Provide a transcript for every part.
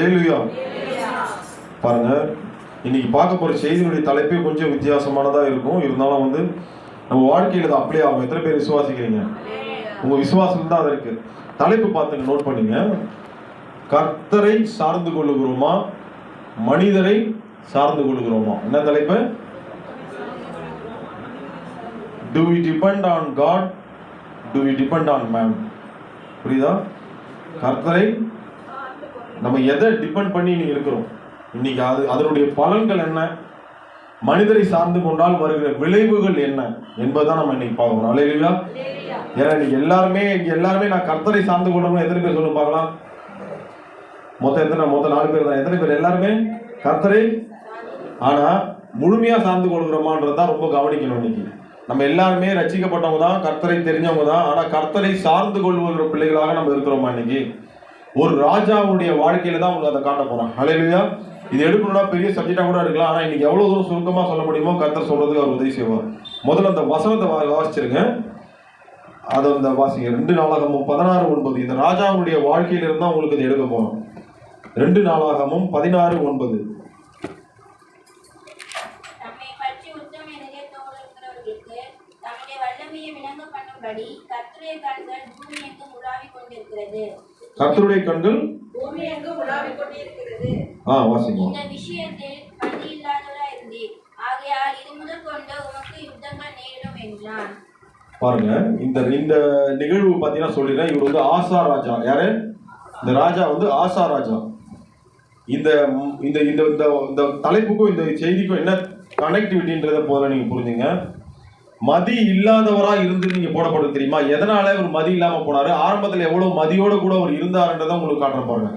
அல்லேலூயா. பாருங்க, இன்னைக்கு பார்க்க போற செய்தியுடைய தலைப்பே கொஞ்சம் வித்தியாசமானதா இருக்கும். இருந்தாலும் நம்ம வாழ்க்கையில தான் அப்ளை ஆகும். எத்தனை பேர் விசுவாசிக்கிறீங்க? உங்க விசுவாசம் தான் அது இருக்கு. தலைப்பு பார்த்துங்க, நோட் பண்ணீங்க. கர்த்தரை சார்ந்து கொள்ளுகிறோமா, மனிதரை சார்ந்து கொள்ளுகிறோமா? என்ன தலைப்பு? Do we depend on God? Do we depend on man? புரியுதா? கர்த்தரை நம்ம எதை டிபெண்ட் பண்ணி இருக்கிறோம் இன்னைக்கு, அதனுடைய பலன்கள் என்ன, மனிதரை சார்ந்து கொண்டால் வருகிற விளைவுகள் என்ன என்பதுதான் நம்ம இன்னைக்கு பார்க்கணும். அல்லேலூயா. ஏன்னா இன்னைக்கு எல்லாருமே நான் கர்த்தரை சார்ந்து கொள்ளணும். எத்தனை பேர் சொல்லுங்க பார்க்கலாம்? மொத்தம் 4 பேர் தான். எத்தனை பேர் எல்லாருமே கர்த்தரை ஆனா முழுமையா சார்ந்து கொள்கிறோமான்றதான் ரொம்ப கவனிக்கணும். இன்னைக்கு நம்ம எல்லாருமே ரட்சிக்கப்பட்டவங்க தான், கர்த்தரை தெரிஞ்சவங்க தான். ஆனா கர்த்தரை சார்ந்து கொள்வதற்கு பிள்ளைகளாக நம்ம இருக்கிறோமா? இன்னைக்கு ஒரு ராஜாவுடைய வாழ்க்கையில தான் உங்களுக்கு அதை காட்ட போறோம். அல்லேலூயா. இது எடுக்கணும்னா பெரிய சப்ஜெக்டா கூட இருக்கலாம். ஆனா இன்னைக்கு எவ்வளவு தூரம் சுருக்கமா சொல்ல முடியுமோ கர்த்தர் சொல்றதுக்கு அவர் உதவி செய்வார். முதல்ல அந்த வசனத்தை வாசிச்சிருங்க. அதை அந்த வாசிங்க. 2 நாளாகமும் 16:9. இந்த ராஜாவுடைய வாழ்க்கையில இருந்தா உங்களுக்கு இதை எடுக்க போறோம். 2 நாளாகமும் 16:9. கர்த்தருடைய கண்கள் பூமியெங்கும் உலாவிக் கொண்டிருக்கிறது. வாசிங்க. இந்த விஷயத்தில் பதி இல்லாதவராய் இருந்தீர், ஆகையால் இது முதற்கொண்டு உமக்கு யுத்தங்கள் நேரிடும் என்றான். பாருங்க, இந்த நிகழ்வு பாத்தீங்கன்னா சொல்லிடுறேன். இவர் ஆசா ராஜா. யாரு இந்த ராஜா? ஆசா ராஜா. இந்த இந்த இந்த தலைப்புக்கும் இந்த செய்திக்கும் என்ன கனெக்டிவிட்டின்றத போல நீங்க புரிஞ்சுங்க. மதி இல்லாதவரா இருந்து நீங்க போடப்படுது தெரியுமா? எதனால ஒரு மதி இல்லாம போனாரு? ஆரம்பத்தில் எவ்வளவு மதியோட கூட அவர் இருந்தாருன்றதை உங்களுக்கு காட்டுற பாருங்க.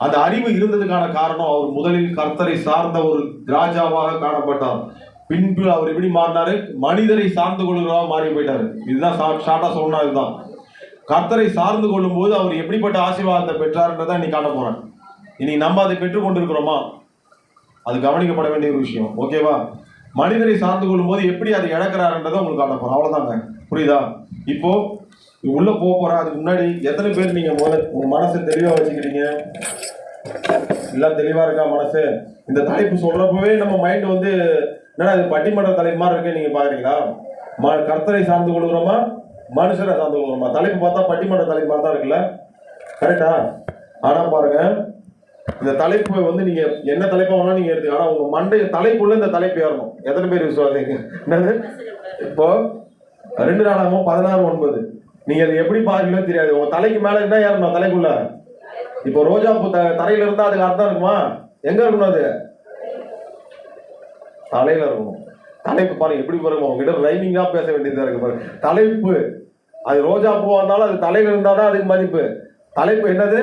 அந்த அறிவு இருந்ததுக்கான காரணம், அவர் முதலில் கர்த்தரை சார்ந்த ஒரு ராஜாவாக காணப்பட்டார். பின்பு அவர் எப்படி மாறினாரு? மனிதரை சார்ந்து கொள்கிறவா மாறி போயிட்டாரு. இதுதான் ஷார்ட்டா சொல்லணும். இதுதான் கர்த்தரை சார்ந்து கொள்ளும் போது அவர் எப்படிப்பட்ட ஆசீர்வாதத்தை பெற்றார்ன்றதை இன்னைக்கு காட்ட போறேன். இன்னைக்கு நம்ம அதை பெற்றுக் கொண்டிருக்கிறோமா? அது கவனிக்கப்பட வேண்டிய ஒரு விஷயம். ஓகேவா? மனிதரை சார்ந்து கொள்ளும் போது எப்படி அதை இழக்கிறாருன்றதை உங்களுக்கு காட்ட போறோம். அவ்வளவுதாங்க. புரியுதா? இப்போ உள்ள போறேன். அதுக்கு முன்னாடி எத்தனை பேர் நீங்க உங்க மனசை தெளிவா வச்சுக்கிறீங்க? எல்லாம் தெளிவா இருக்கா மனசு? இந்த தலைப்பு சொல்றப்பவே நம்ம மைண்ட் என்னடா இது பட்டிமன்ற தலைப்பு மாதிரி இருக்கு நீங்க பாக்குறீங்களா? கர்த்தரை சார்ந்து கொள்கிறோமா, மனுஷரை சார்ந்து கொள்கிறோமா? தலைப்பு பார்த்தா பட்டிமன்ற தலைப்பு மாதிரி தான் இருக்குல்ல? கரெக்டா? ஆனா பாருங்க, இந்த தலைப்பு நீங்க என்ன தலைப்பா வேணா நீங்க எடுத்து, ஆனா உங்க மண்டை தலைப்புள்ள இந்த தலைப்பு ஏறணும். எத்தனை பேர் விசுவாசிங்க? என்னது? இப்போ 2 நாளாகவும் 16:9. நீங்க அதை எப்படி பாருங்களோ தெரியாது. உங்க தலைக்கு மேல என்ன ஏறணும்? தலைக்குள்ள. இப்போ ரோஜா பூ தரையில இருந்தா அதுக்கு அர்த்தம் இருக்குமா? எங்க இருக்கணும்? அது தலையில இருக்கணும். தலைப்பு பாருங்க எப்படி பாருங்க. உங்ககிட்ட ரைமிங்கா பேச வேண்டியதா இருக்கு பாருங்க. தலைப்பு அது ரோஜா பூவா இருந்தாலும் அது தலையில இருந்தாதான் அதுக்கு மதிப்பு. தலைப்பு என்னது?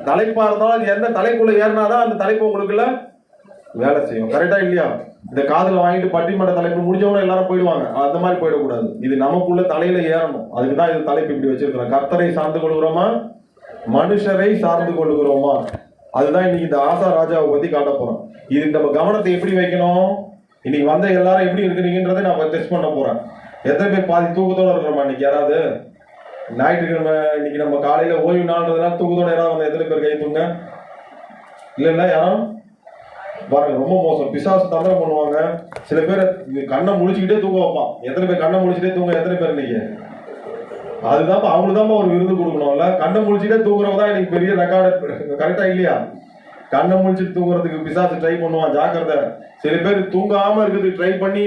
தலைப்பா இருந்தாலும் எந்த தலைப்புள்ள ஏறினாதான் அந்த தலைப்பு உங்களுக்குள்ள வேலை செய்யும். கரெக்டா இல்லையா? இந்த காதுல வாங்கிட்டு பட்டிமன்ற தலைப்பு முடிஞ்சவங்க எல்லாரும் போயிடுவாங்க. அந்த மாதிரி போயிடக்கூடாது. இது நமக்குள்ள தலையில ஏறணும். அதுக்குதான் இது தலைப்பு இப்படி வச்சிருக்கிறோம். கர்த்தரை சார்ந்து கொள்கிறோமா, மனுஷரை சார்ந்து கொள்கிறோமா? அதுதான் இன்னைக்கு இந்த ஆசா ராஜாவை பத்தி காட்ட போறோம். இது நம்ம கவனத்தை எப்படி வைக்கணும்? இன்னைக்கு எல்லாரும் எப்படி இருக்கிறீங்கன்றதை நான் டெஸ்ட் பண்ண போறேன். எத்தனை பேர் பாதி தூக்கத்தோட இருக்கிறோமா? இன்னைக்கு யாராவது ஞாயிற்றுக்கிழமை இன்னைக்கு நம்ம காலையில ஓய்வு நாள்ன்றதுனால தூக்கத்தோட யாராவது எத்தனை பேர் கை தூங்க? இல்ல யாரும் பாருங்க. ரொம்ப மோசம். பிசாசு தந்திரம் பண்ணுவாங்க. சில பேர் கண்ணை முழிச்சுக்கிட்டே தூங்க வைப்பான். எத்தனை பேர் கண்ணை முழிச்சுட்டே தூங்க? எத்தனை பேர் இன்னைக்கு? அதுதான் அவங்களுக்கு தான் ஒரு விருது கொடுக்கணும்ல. கண்ணை முழிச்சுட்டே தூங்குறவங்க தான் இன்னைக்கு பெரிய ரெக்கார்டு. கரெக்டா இல்லையா? கண்ணை முழிச்சுட்டு தூங்குறதுக்கு பிசாசு ட்ரை பண்ணுவான். ஜாக்கிரதை. சில பேர் தூங்காம இருக்கிறதுக்கு ட்ரை பண்ணி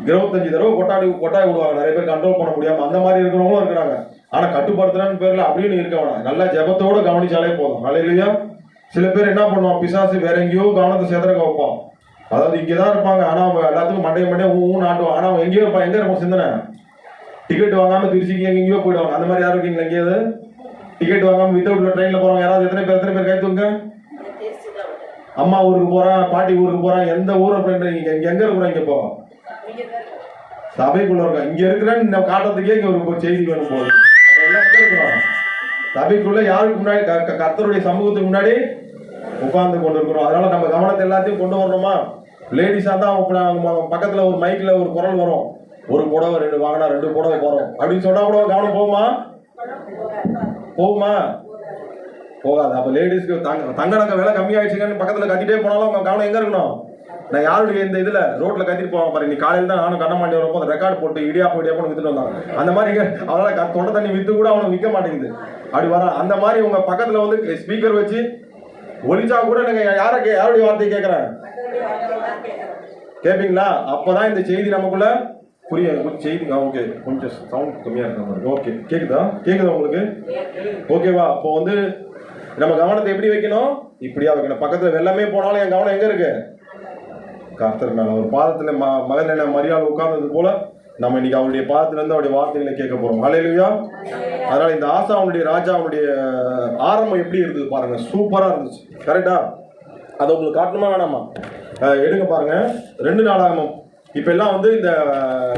25 தடவை கொட்டாய் விடுவாங்க. நிறைய பேர் கண்ட்ரோல் பண்ண முடியாம அந்த மாதிரி இருக்கிறவங்களும் இருக்கிறாங்க. ஆனா கட்டுப்படுத்துறான்னு பேர்ல அப்படின்னு இருக்க வேணாம். நல்லா ஜபத்தோட கவனிச்சாலே போதும். அல்லேலூயா. சில பேர் என்ன பண்ணுவான்? பிசாசு வேற எங்கேயோ கவனத்தை சேதறக்க வைப்பான். அதாவது இங்கதான் இருப்பாங்க, ஆனா அவங்க எல்லாத்துக்கும் மண்டைய நாட்டுவான். ஆனா அவங்க எங்கேயோ இருப்பான். எங்க இருக்கும் சிந்தனை? டிக்கெட் வாங்காம திருச்சிக்கு எங்கேயோ போயிடுவாங்க. அந்த மாதிரி யாரும் இருக்கீங்களா? எங்கேயாவது டிக்கெட் வாங்காம வித்தவுட்ல ட்ரெயின்ல போறவங்க யாராவது எத்தனை பேர் கைத்துங்க? அம்மா ஊருக்கு போறான், பாட்டி ஊருக்கு போறான். எந்த ஊரை எங்க இருக்கிறோம்? இங்க போ சபைக்குள்ள இருக்க. இங்க இருக்கிறேன்னு காட்டுறதுக்கே இங்க ஒரு செய்தி வேணும் போது. எல்லாம் எங்க இருக்கிறோம்? சபைக்குள்ள யாருக்கு முன்னாடி? கர்த்தருடைய சமூகத்துக்கு முன்னாடி உட்கார்ந்து கொண்டு இருக்கிறோம். அதனால நம்ம கவனத்தை எல்லாத்தையும் கொண்டு வரணுமா? லேடிஸா தான் அவங்க பக்கத்துல ஒரு மைக்ல ஒரு குரல் வரும். ஒரு புடவை 2 வாங்கினா 2 புடவை போறோம் அப்படின்னு சொன்னா கூட கவனம் போகுமா? போகாது. அப்போ லேடிஸ்க்கு தங்க நகை விலை கம்மியாயிடுச்சுங்கன்னு பக்கத்தில் கத்திட்டே போனாலும் அவங்க கவனம் எங்கே இருக்கணும்? நான் யாருடைய இந்த இதில் ரோட்டில் கத்திட்டு போவாங்க பாரு, நீ காலையில் தான் நானும் கண்ணமாண்டி வரப்போ அந்த ரெக்கார்டு போட்டு இடியாப்பம் விற்றுட்டு வந்தாங்க. அந்த மாதிரி அவனால் தொண்டை தண்ணி விற்று கூட அவனுக்கு விற்க மாட்டேங்குது. அப்படி வர அந்த மாதிரி உங்கள் பக்கத்தில் வந்து ஸ்பீக்கர் வச்சு ஒலிச்சா கூட நீங்கள் யாருடைய வார்த்தையை கேட்குறேன் கேட்பீங்களா? அப்போ தான் இந்த செய்தி நமக்குள்ள புரிய செய்தி. ஓகே, கொஞ்சம் சவுண்ட் கம்மியாக இருக்க. ஓகே, கேட்குதா உங்களுக்கு? ஓகேவா? அப்போ வந்து நம்ம கவனத்தை எப்படி வைக்கணும்? இப்படியா வைக்கணும். பக்கத்தில் வெள்ளமே போனாலும் என் கவனம் எங்கே இருக்கு? கர்த்தர் மேல. ஒரு பாதத்தில் மகன் என்ன மரியாதை உட்கார்ந்தது போல நம்ம இன்னைக்கு அவருடைய பாதத்திலிருந்து அவருடைய வார்த்தைகளை கேட்க போறோம். ஹல்லேலூயா. அதனால இந்த ஆசா அவனுடைய ராஜா அவனுடைய ஆரம்பம் எப்படி இருந்தது பாருங்க, சூப்பரா இருந்துச்சு. கரெக்டா? அதை உங்களுக்கு காட்டணுமா வேணாமா? எடுங்க பாருங்க, 2 நாளாகமம். இப்ப எல்லாம் வந்து இந்த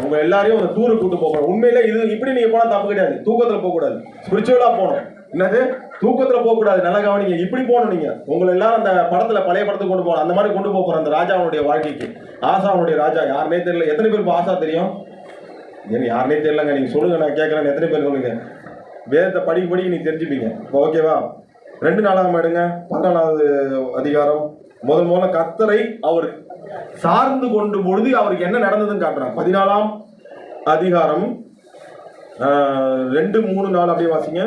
உங்க எல்லாரையும் அந்த டூருக்கு கூட்டு போகணும். உண்மையில இது இப்படி நீங்க போனா தப்பு கிடையாது. தூக்கத்துல போக கூடாது, ஸ்பிரிச்சுவலா போகணும். என்னது? தூக்கத்துல போக கூடாது. நல்லா கவனிங்க. இப்படி போகணும். நீங்க உங்களை எல்லாம் அந்த படத்துல பழைய படத்துக்கு கொண்டு போகணும். அந்த மாதிரி கொண்டு போக போறோம் அந்த ராஜாவுடைய வாழ்க்கைக்கு. ஆசாவுடைய ராஜா யாருனே தெரியல. எத்தனை பேருக்கு ஆசா தெரியும்? யாருனே தெரியலங்க. நீங்க சொல்லுங்க, நான் கேட்கறேன். எத்தனை பேர் சொல்லுங்க? வேதத்தை படிக்க நீங்க தெரிஞ்சுப்பீங்க. ஓகேவா? 2 நாளாகமம் எடுங்க, 14வது அதிகாரம். முதல்ல கர்த்தரை அவர் சார்ந்து கொண்டு பொழுது அவருக்கு என்ன நடந்ததுன்னு காட்டுறான். 14ஆம் அதிகாரம் 2, 3, 4 அப்படியே வாசிங்க.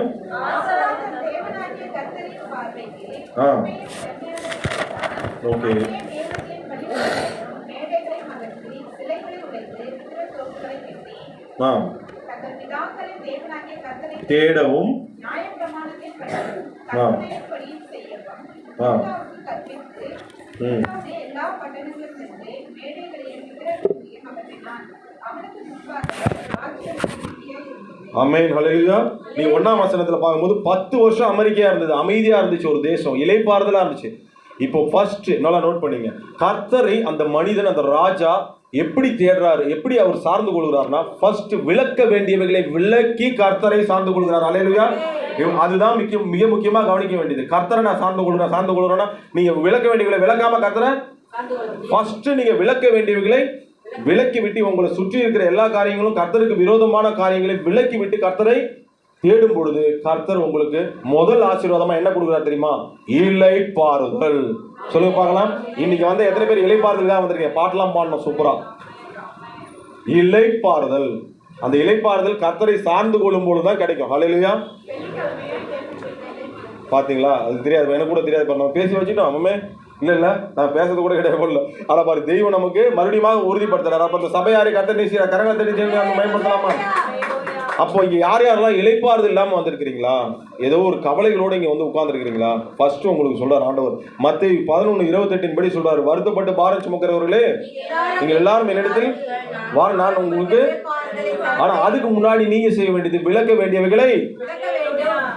ஓகே. தேடவும் ஆமென். ஹல்லேலூயா. நீ 1ஆம் வசனத்துல பார்க்கும்போது 10 வருஷம் அமெரிக்கா இருந்தது, அமைதியா இருந்துச்சு, ஒரு தேசம் இலைப்பாறுதலா இருந்துச்சு. இப்போ ஃபர்ஸ்ட் நல்லா நோட் பண்ணீங்க, கர்த்தரை அந்த மனிதன் அந்த ராஜா எப்படி தேடுறாரு, எப்படி அவர் சார்ந்து கொள்கிறார்னா, ஃபர்ஸ்ட் விளக்க வேண்டியவைகளை விளக்கி கர்த்தரை சார்ந்து கொள்கிறார். ஹல்லேலூயா. அதுதான் மிக முக்கியமா கவனிக்க வேண்டியது. கர்த்தரை நான் சார்ந்து கொள்கிறேன்னா நீங்க விளக்க வேண்டியவைகளை விளக்காம கர்த்தரை ஃபர்ஸ்ட் நீங்க விளக்க வேண்டியவைகளை விலக்கி விட்டு உங்களை சுற்றி இருக்கிற எல்லா காரியங்களும் கர்த்தருக்கு விரோதமான காரியங்களை விலக்கி விட்டு கர்த்தரை தேடும் பொழுது கர்த்தர் உங்களுக்கு முதல் ஆசீர்வாதமா என்ன கொடுக்குறாரு தெரியுமா? இளைப்பாறுதல். சொல்லுங்க பார்க்கலாம். இன்னைக்கு வந்து எத்தனை பேர் இளைப்பாறுதல் தான் வந்திருக்கீங்க? பாட்டெல்லாம் பாடணும் சூப்பரா. இளைப்பாறுதல். அந்த இளைப்பாறுதல் கர்த்தரை சார்ந்து கொள்ளும் பொழுதுதான் கிடைக்கும். ஹல்லேலூயா. பாத்தீங்களா? அது தெரியாது, எனக்கு கூட தெரியாது. நம்ம பேசி வச்சுட்டோம். அம்மே இல்ல நான் பேசுறது கூட கிடையாது போல. ஆனா பாரு, தெய்வம் நமக்கு மறுபடியும் உறுதிப்படுத்துறாரு. அப்ப இந்த சபையாரை கர்த்தர் நேசிக்கிற கரங்களை தெரிஞ்சு பயன்படுத்தலாமா? அப்போ இங்க யாரெல்லாம் இளைப்பாறுதல் இல்லாம வந்திருக்கிறீங்களா, ஏதோ ஒரு கவலைகளோட இங்க வந்து உட்கார்ந்துருக்கிறீங்களா, ஃபர்ஸ்ட் உங்களுக்கு சொல்றாரு ஆண்டவர். மத்தேயு 11:28 படி சொல்றாரு, வருத்தப்பட்டு பாரம் சுமக்கிறவர்களே நீங்க எல்லாரும் என்னிடத்தில் வா, நான் உங்களுக்கு. ஆனா அதுக்கு முன்னாடி நீங்க செய்ய வேண்டியது விளக்க வேண்டியவைகளை.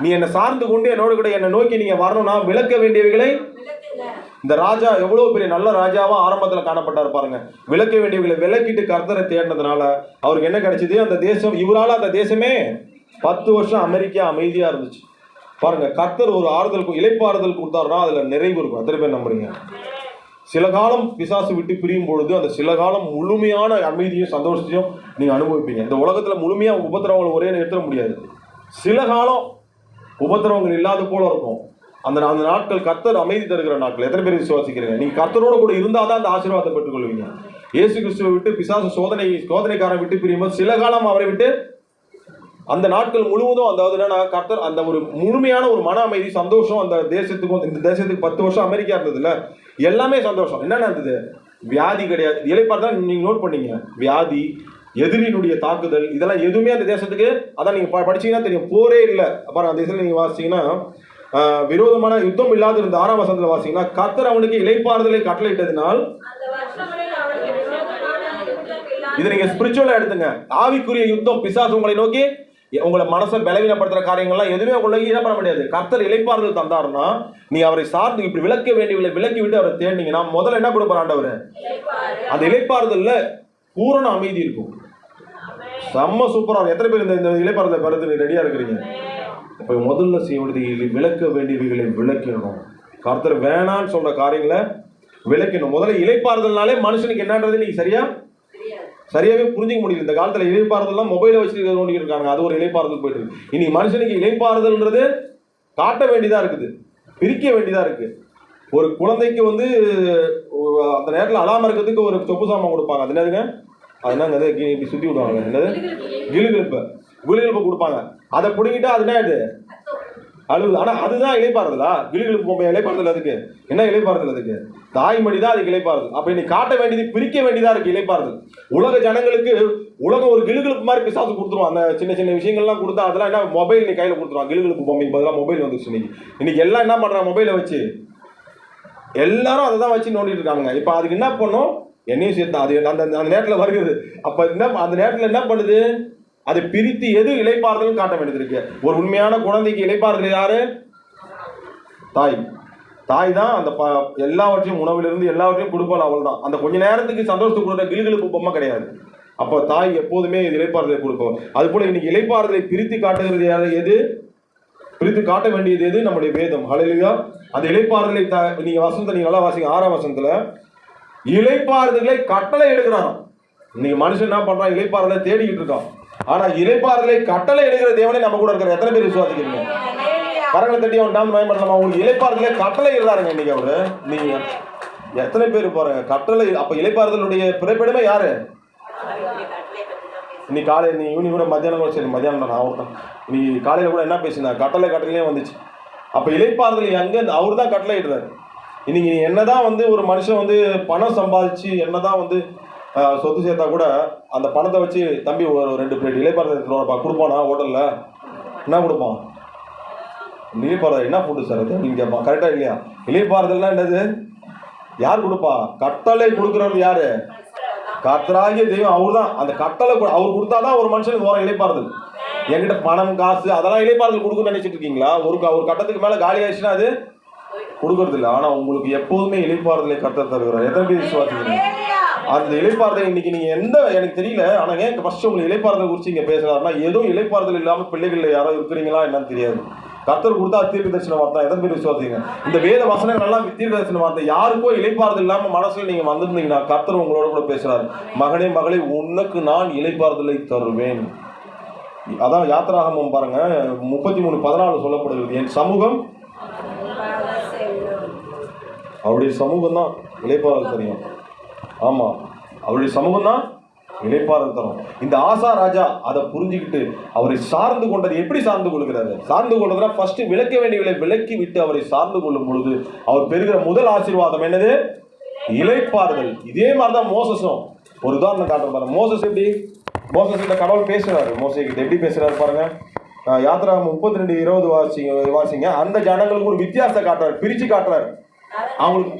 நீ என்ன சார்ந்து கொண்டு என்னோட கூட என்ன நோக்கி நீங்க வரணும்னா விளக்க வேண்டியவைகளை. இந்த ராஜா எவ்வளவு பெரிய நல்ல ராஜாவா ஆரம்பத்துல காணப்பட்டார் பாருங்க. விளக்க வேண்டியவர்களை விளக்கிட்டு கர்த்தரை தேடினதுனால அவருக்கு என்ன கிடைச்சது? அந்த தேசம், இவரால அந்த தேசமே 10 வருஷம் அமெரிக்கா அமைதியா இருந்துச்சு பாருங்க. கர்த்தர் ஒரு ஆறுதல், இளைப்பாறுதல் கொடுத்தாருன்னா அதுல நிறைவு இருக்கும். எத்தனை பேர் நம்புறீங்க? சில காலம் பிசாசு விட்டு பிரியும் பொழுது அந்த சில காலம் முழுமையான அமைதியும் சந்தோஷத்தையும் நீங்க அனுபவிப்பீங்க. இந்த உலகத்துல முழுமையா உபத்திரவங்களை ஒரே நிறுத்த முடியாது. சில காலம் உபத்திரவங்கள் இல்லாத போல இருக்கும். அந்த நாட்கள் கர்த்தர் அமைதி தருகிற நாட்கள். எத்தனை பேர் விசுவாசிக்கிறீங்க? நீங்க கர்த்தரோட கூட இருந்தாதான் அந்த ஆசீர்வாதத்தை பெற்றுக் கொள்வீங்க. இயேசு கிறிஸ்துவை விட்டு பிசாசு சோதனைக்காரன் விட்டு பிரியும்போது சில காலம் அவரை விட்டு அந்த நாட்கள் முழுவதும், அதாவது என்னன்னா கர்த்தர் அந்த ஒரு முழுமையான ஒரு மன அமைதி சந்தோஷம் அந்த தேசத்துக்கும். இந்த தேசத்துக்கு 10 வருஷம் அமெரிக்கா இருந்ததுல எல்லாமே சந்தோஷம். என்னென்ன இருந்தது? வியாதி கிடையாது. இளைப்பாறுதல் நீங்க நோட் பண்ணீங்க. வியாதி, எதிரினுடைய தாக்குதல், இதெல்லாம் எதுவுமே அந்த தேசத்துக்கு. அதான் நீங்க படிச்சீங்கன்னா தெரியும், போரே இல்லை. அப்புறம் அந்த தேசத்துல நீங்க வாசிச்சீங்கன்னா விரோதமான யுத்தம் இல்லாத இருந்த 6ஆம் வசனத்துல வாசிங்கன்னா, கர்த்தர் அவனுக்கு இளைப்பாறுதலை கட்டளையிட்டதினால். இது நீங்க ஸ்பிரிச்சுவலா எடுத்துங்க. ஆவிக்குரிய யுத்தம், பிசாசு உங்களை நோக்கி உங்களை மனசை பலவீனப்படுத்துற காரியங்கள்லாம் எதுவுமே உங்களுக்கு என்ன பண்ண முடியாது. கர்த்தர் இளைப்பாறுதல் தந்தாருன்னா நீ அவரை சார்ந்து இப்படி விளக்க வேண்டியவர்களை விளக்கி விட்டு அவரை தேடினீங்கன்னா முதல்ல என்ன கொடுப்பார் ஆண்டவர்? அந்த இளைப்பாறுதல்ல பூரண அமைதி இருக்கும். செம்ம சூப்பரா. எத்தனை பேர் இந்த இளைப்பாறுதலை பெறதுக்கு ரெடியா இருக்கிறீங்க? இப்போ முதல்ல செய்ய வேண்டியது விளக்க வேண்டியவைகளை விளக்கணும். கர்த்தர் வேணான்னு சொல்ற காரியங்களை விளக்கணும். முதல்ல இளைப்பாறுதல்னாலே மனுஷனுக்கு என்னன்றது நீங்க சரியாவே புரிஞ்சிக்க முடியல. இந்த காலத்துல இளைப்பாறுதல்லாம் மொபைலை வச்சுட்டு இருக்காங்க. அது ஒரு இளைப்பாறுதல் போயிட்டு இருக்கு. இனி மனுஷனுக்கு இளைப்பாறுதல்ன்றது காட்ட வேண்டியதா இருக்குது. பிரிக்க வேண்டியதா இருக்கு. ஒரு குழந்தைக்கு வந்து அந்த நேரத்தில் அலாம இருக்கிறதுக்கு ஒரு சொப்பு சாமான் கொடுப்பாங்க. அது என்னதுங்க? அது என்னங்க இப்படி சுத்தி விடுவாங்க, என்னது கிளுகிழப்பு கொடுப்பாங்க. அதை பிடிங்கிட்டா அது என்ன இது அழுகுது. ஆனா அதுதான் இலைப்பாறுதலா? கிளுகிழப்பு பொம்மை இலைப்பாறுதல். அதுக்கு என்ன இலைப்பாறுதல்? அதுக்கு தாய்மொழி தான் அதுக்கு இலைப்பாறுதல். அப்ப நீ காட்ட வேண்டியது பிரிக்க வேண்டியதா இருக்கு இலைப்பாறுதல். உலக ஜனங்களுக்கு உலகம் ஒரு கிளுகிழப்பு மாதிரி பிசாசு கொடுத்துருவான். அந்த சின்ன சின்ன விஷயங்கள்லாம் கொடுத்தா அதெல்லாம் என்ன மொபைல் நீ கையில கொடுத்துருவான். கிளுகிழப்பு பொம்மைக்கு பதிலாக மொபைல் வந்துச்சு. இன்னைக்கு எல்லாம் என்ன பண்றான்? மொபைலை வச்சு எல்லாரும் அதை தான் வச்சு நோண்டிட்டு இருக்காங்க. இப்ப அதுக்கு என்ன பண்ணும்? என்னையும் சேர்த்தா அது அந்த நேரத்தில் வருகிறது. அப்ப என்ன அந்த நேரத்தில் என்ன பண்ணுது? அதை பிரித்து எது இலைப்பாறுதல் காட்ட வேண்டியது இருக்கு. ஒரு உண்மையான குழந்தைக்கு இலைப்பாறுதல் யாரு? தாய். தாய் தான் அந்த எல்லாவற்றையும் உணவிலிருந்து எல்லாவற்றையும் கொடுப்பாள். அவள் தான் அந்த கொஞ்ச நேரத்துக்கு சந்தோஷத்தை கொடுக்குற கிளுகிழப்பு பொம்மை கிடையாது. அப்போ தாய் எப்போதுமே இலைப்பாறுதலை கொடுப்போம். அது போல இன்னைக்கு இலைப்பாறுதலை பிரித்து காட்டுகிறது எது? பிரித்து காட்ட வேண்டியது எது? நம்முடைய வேதம். ஹல்லேலூயா. அந்த இலைப்பாறுதலை நீங்க வசனத்தை நீங்க நல்லா வாசிங்க. 6ஆம் வசனத்துல இலைப்பாறுதலை கட்டளை எடுக்கிறான். இன்னைக்கு மனுஷன் என்ன பண்றான்? இலைப்பாறுதலை தேடிக்கிட்டு இருக்கான். ஆனா இலைப்பாறுதலை கட்டளை எடுக்கிற தேவனே நம்ம கூட இருக்கிற எத்தனை பேர் விசுவாசிக்கிறீங்க? கரங்களை தட்டி அவன் நாம் பயன்படுத்தலாமா? உங்களுக்கு இலைப்பாறுதலை கட்டளை எழுதாருங்க இன்னைக்கு அவரு. நீங்க எத்தனை பேர் போறாங்க கட்டளை? அப்ப இலைப்பாறுதலுடைய பிறப்பிடமே யாரு? நீ காலையில் நீ ஈவினிங் கூட மத்தியானம் கூட சரி மத்தியானம் நான் அவர் தான் நீ காலையில் கூட என்ன பேசினா கட்டளையே வந்துச்சு. அப்போ இலைப்பாறுதல் எங்கே? அவர் தான் கட்டளை இடுறாரு. இன்னைக்கு நீ என்னதான் வந்து ஒரு மனுஷன் வந்து பணம் சம்பாதிச்சு என்னதான் வந்து சொத்து சேர்த்தா கூட அந்த பணத்தை வச்சு தம்பி ஒரு 2 பிளேட் இலைப்பாறுதல் கொடுப்பானா? ஹோட்டலில் என்ன கொடுப்பான்? இலைப்பாறுதல் என்ன ஃபுட்டு சார் அப்படின்னு கேட்பான். கரெக்டாக இல்லையா? இலைப்பாறுதல்னா என்னது? யார் கொடுப்பா? கட்டளை கொடுக்குறது யாரு? கர்த்தராகிய தெய்வம். அவர் தான் அந்த கட்டளை அவர் கொடுத்தாதான் ஒரு மனுஷனுக்கு வர இலைப்பாறுதல். என்கிட்ட பணம் காசு அதெல்லாம் இலைப்பாறுதல் கொடுக்குன்னு நினைச்சிட்டு இருக்கீங்களா? ஒரு கட்டத்துக்கு மேல காலி ஆயிடுச்சுன்னா அது கொடுக்கறது இல்லை. ஆனா உங்களுக்கு எப்போதுமே இலைப்பாறுதலை கர்த்தர் தருகிறார். எத்தனை பேர் விசுவாசிக்கிறீங்க? அந்த இலைப்பாறுதல் இன்னைக்கு நீங்க எந்த எனக்கு தெரியல. ஆனா ஏன் ஃபர்ஸ்ட் உங்களுக்கு இலைப்பாறுதல் குறிச்சு இங்க பேசுறாருன்னா ஏதோ இலைப்பாறுதல் இல்லாம பிள்ளைகள் யாரோ இருக்கிறீங்களா என்னன்னு தெரியாது. கர்த்தர் கொடுத்தா தீர்க்க தரிசன வார்த்தை. எத்தனை பேர் விசுவாசிங்க? இந்த வேத வசனங்கள் எல்லாம் தீர்க்க தரிசன வார்த்தை. யாருக்கோ இலைப்பாறுதல் இல்லாம மனசுல நீங்க வந்திருந்தீங்கன்னா கர்த்தர் உங்களோட கூட பேசுறாரு. மகனே மகளே உனக்கு நான் இலைப்பாறுதலை தருவேன். அதான் யாத்திராகமம் பாருங்க 33:14 சொல்லப்படுகிறது. என் சமூகம் அவருடைய சமூகம் தான் இலைப்பாறுதல் தெரியும். ஆமா அவருடைய சமூகம் தான் இலைப்பாறுதல் தரும். இந்த ஆசா ராஜா அதை புரிஞ்சுக்கிட்டு அவரை சார்ந்து கொண்டது. எப்படி சார்ந்து கொள்கிறாரு? சார்ந்து கொள்றதுனா ஃபர்ஸ்ட் விளக்க வேண்டியவளை விலக்கி விட்டு அவரை சார்ந்து கொள்ளும் பொழுது அவர் பெறுகிற முதல் ஆசீர்வாதம் என்னது? இலைப்பாறுதல். இதே மாதிரிதான் மோசஸும். ஒரு உதாரணம் காட்டுற பாருங்க. மோசஸ் எப்படி? மோசஸ் கிட்ட கடவுள் பேசுறாரு. மோசே கிட்ட எப்படி பேசுறாரு பாருங்க. யாத்திராகமம் 32:20 வாசிங்க. அந்த ஜனங்களுக்கு ஒரு வித்தியாசத்தை காட்டுறாரு, பிரிச்சு காட்டுறாரு. அவங்களுக்கு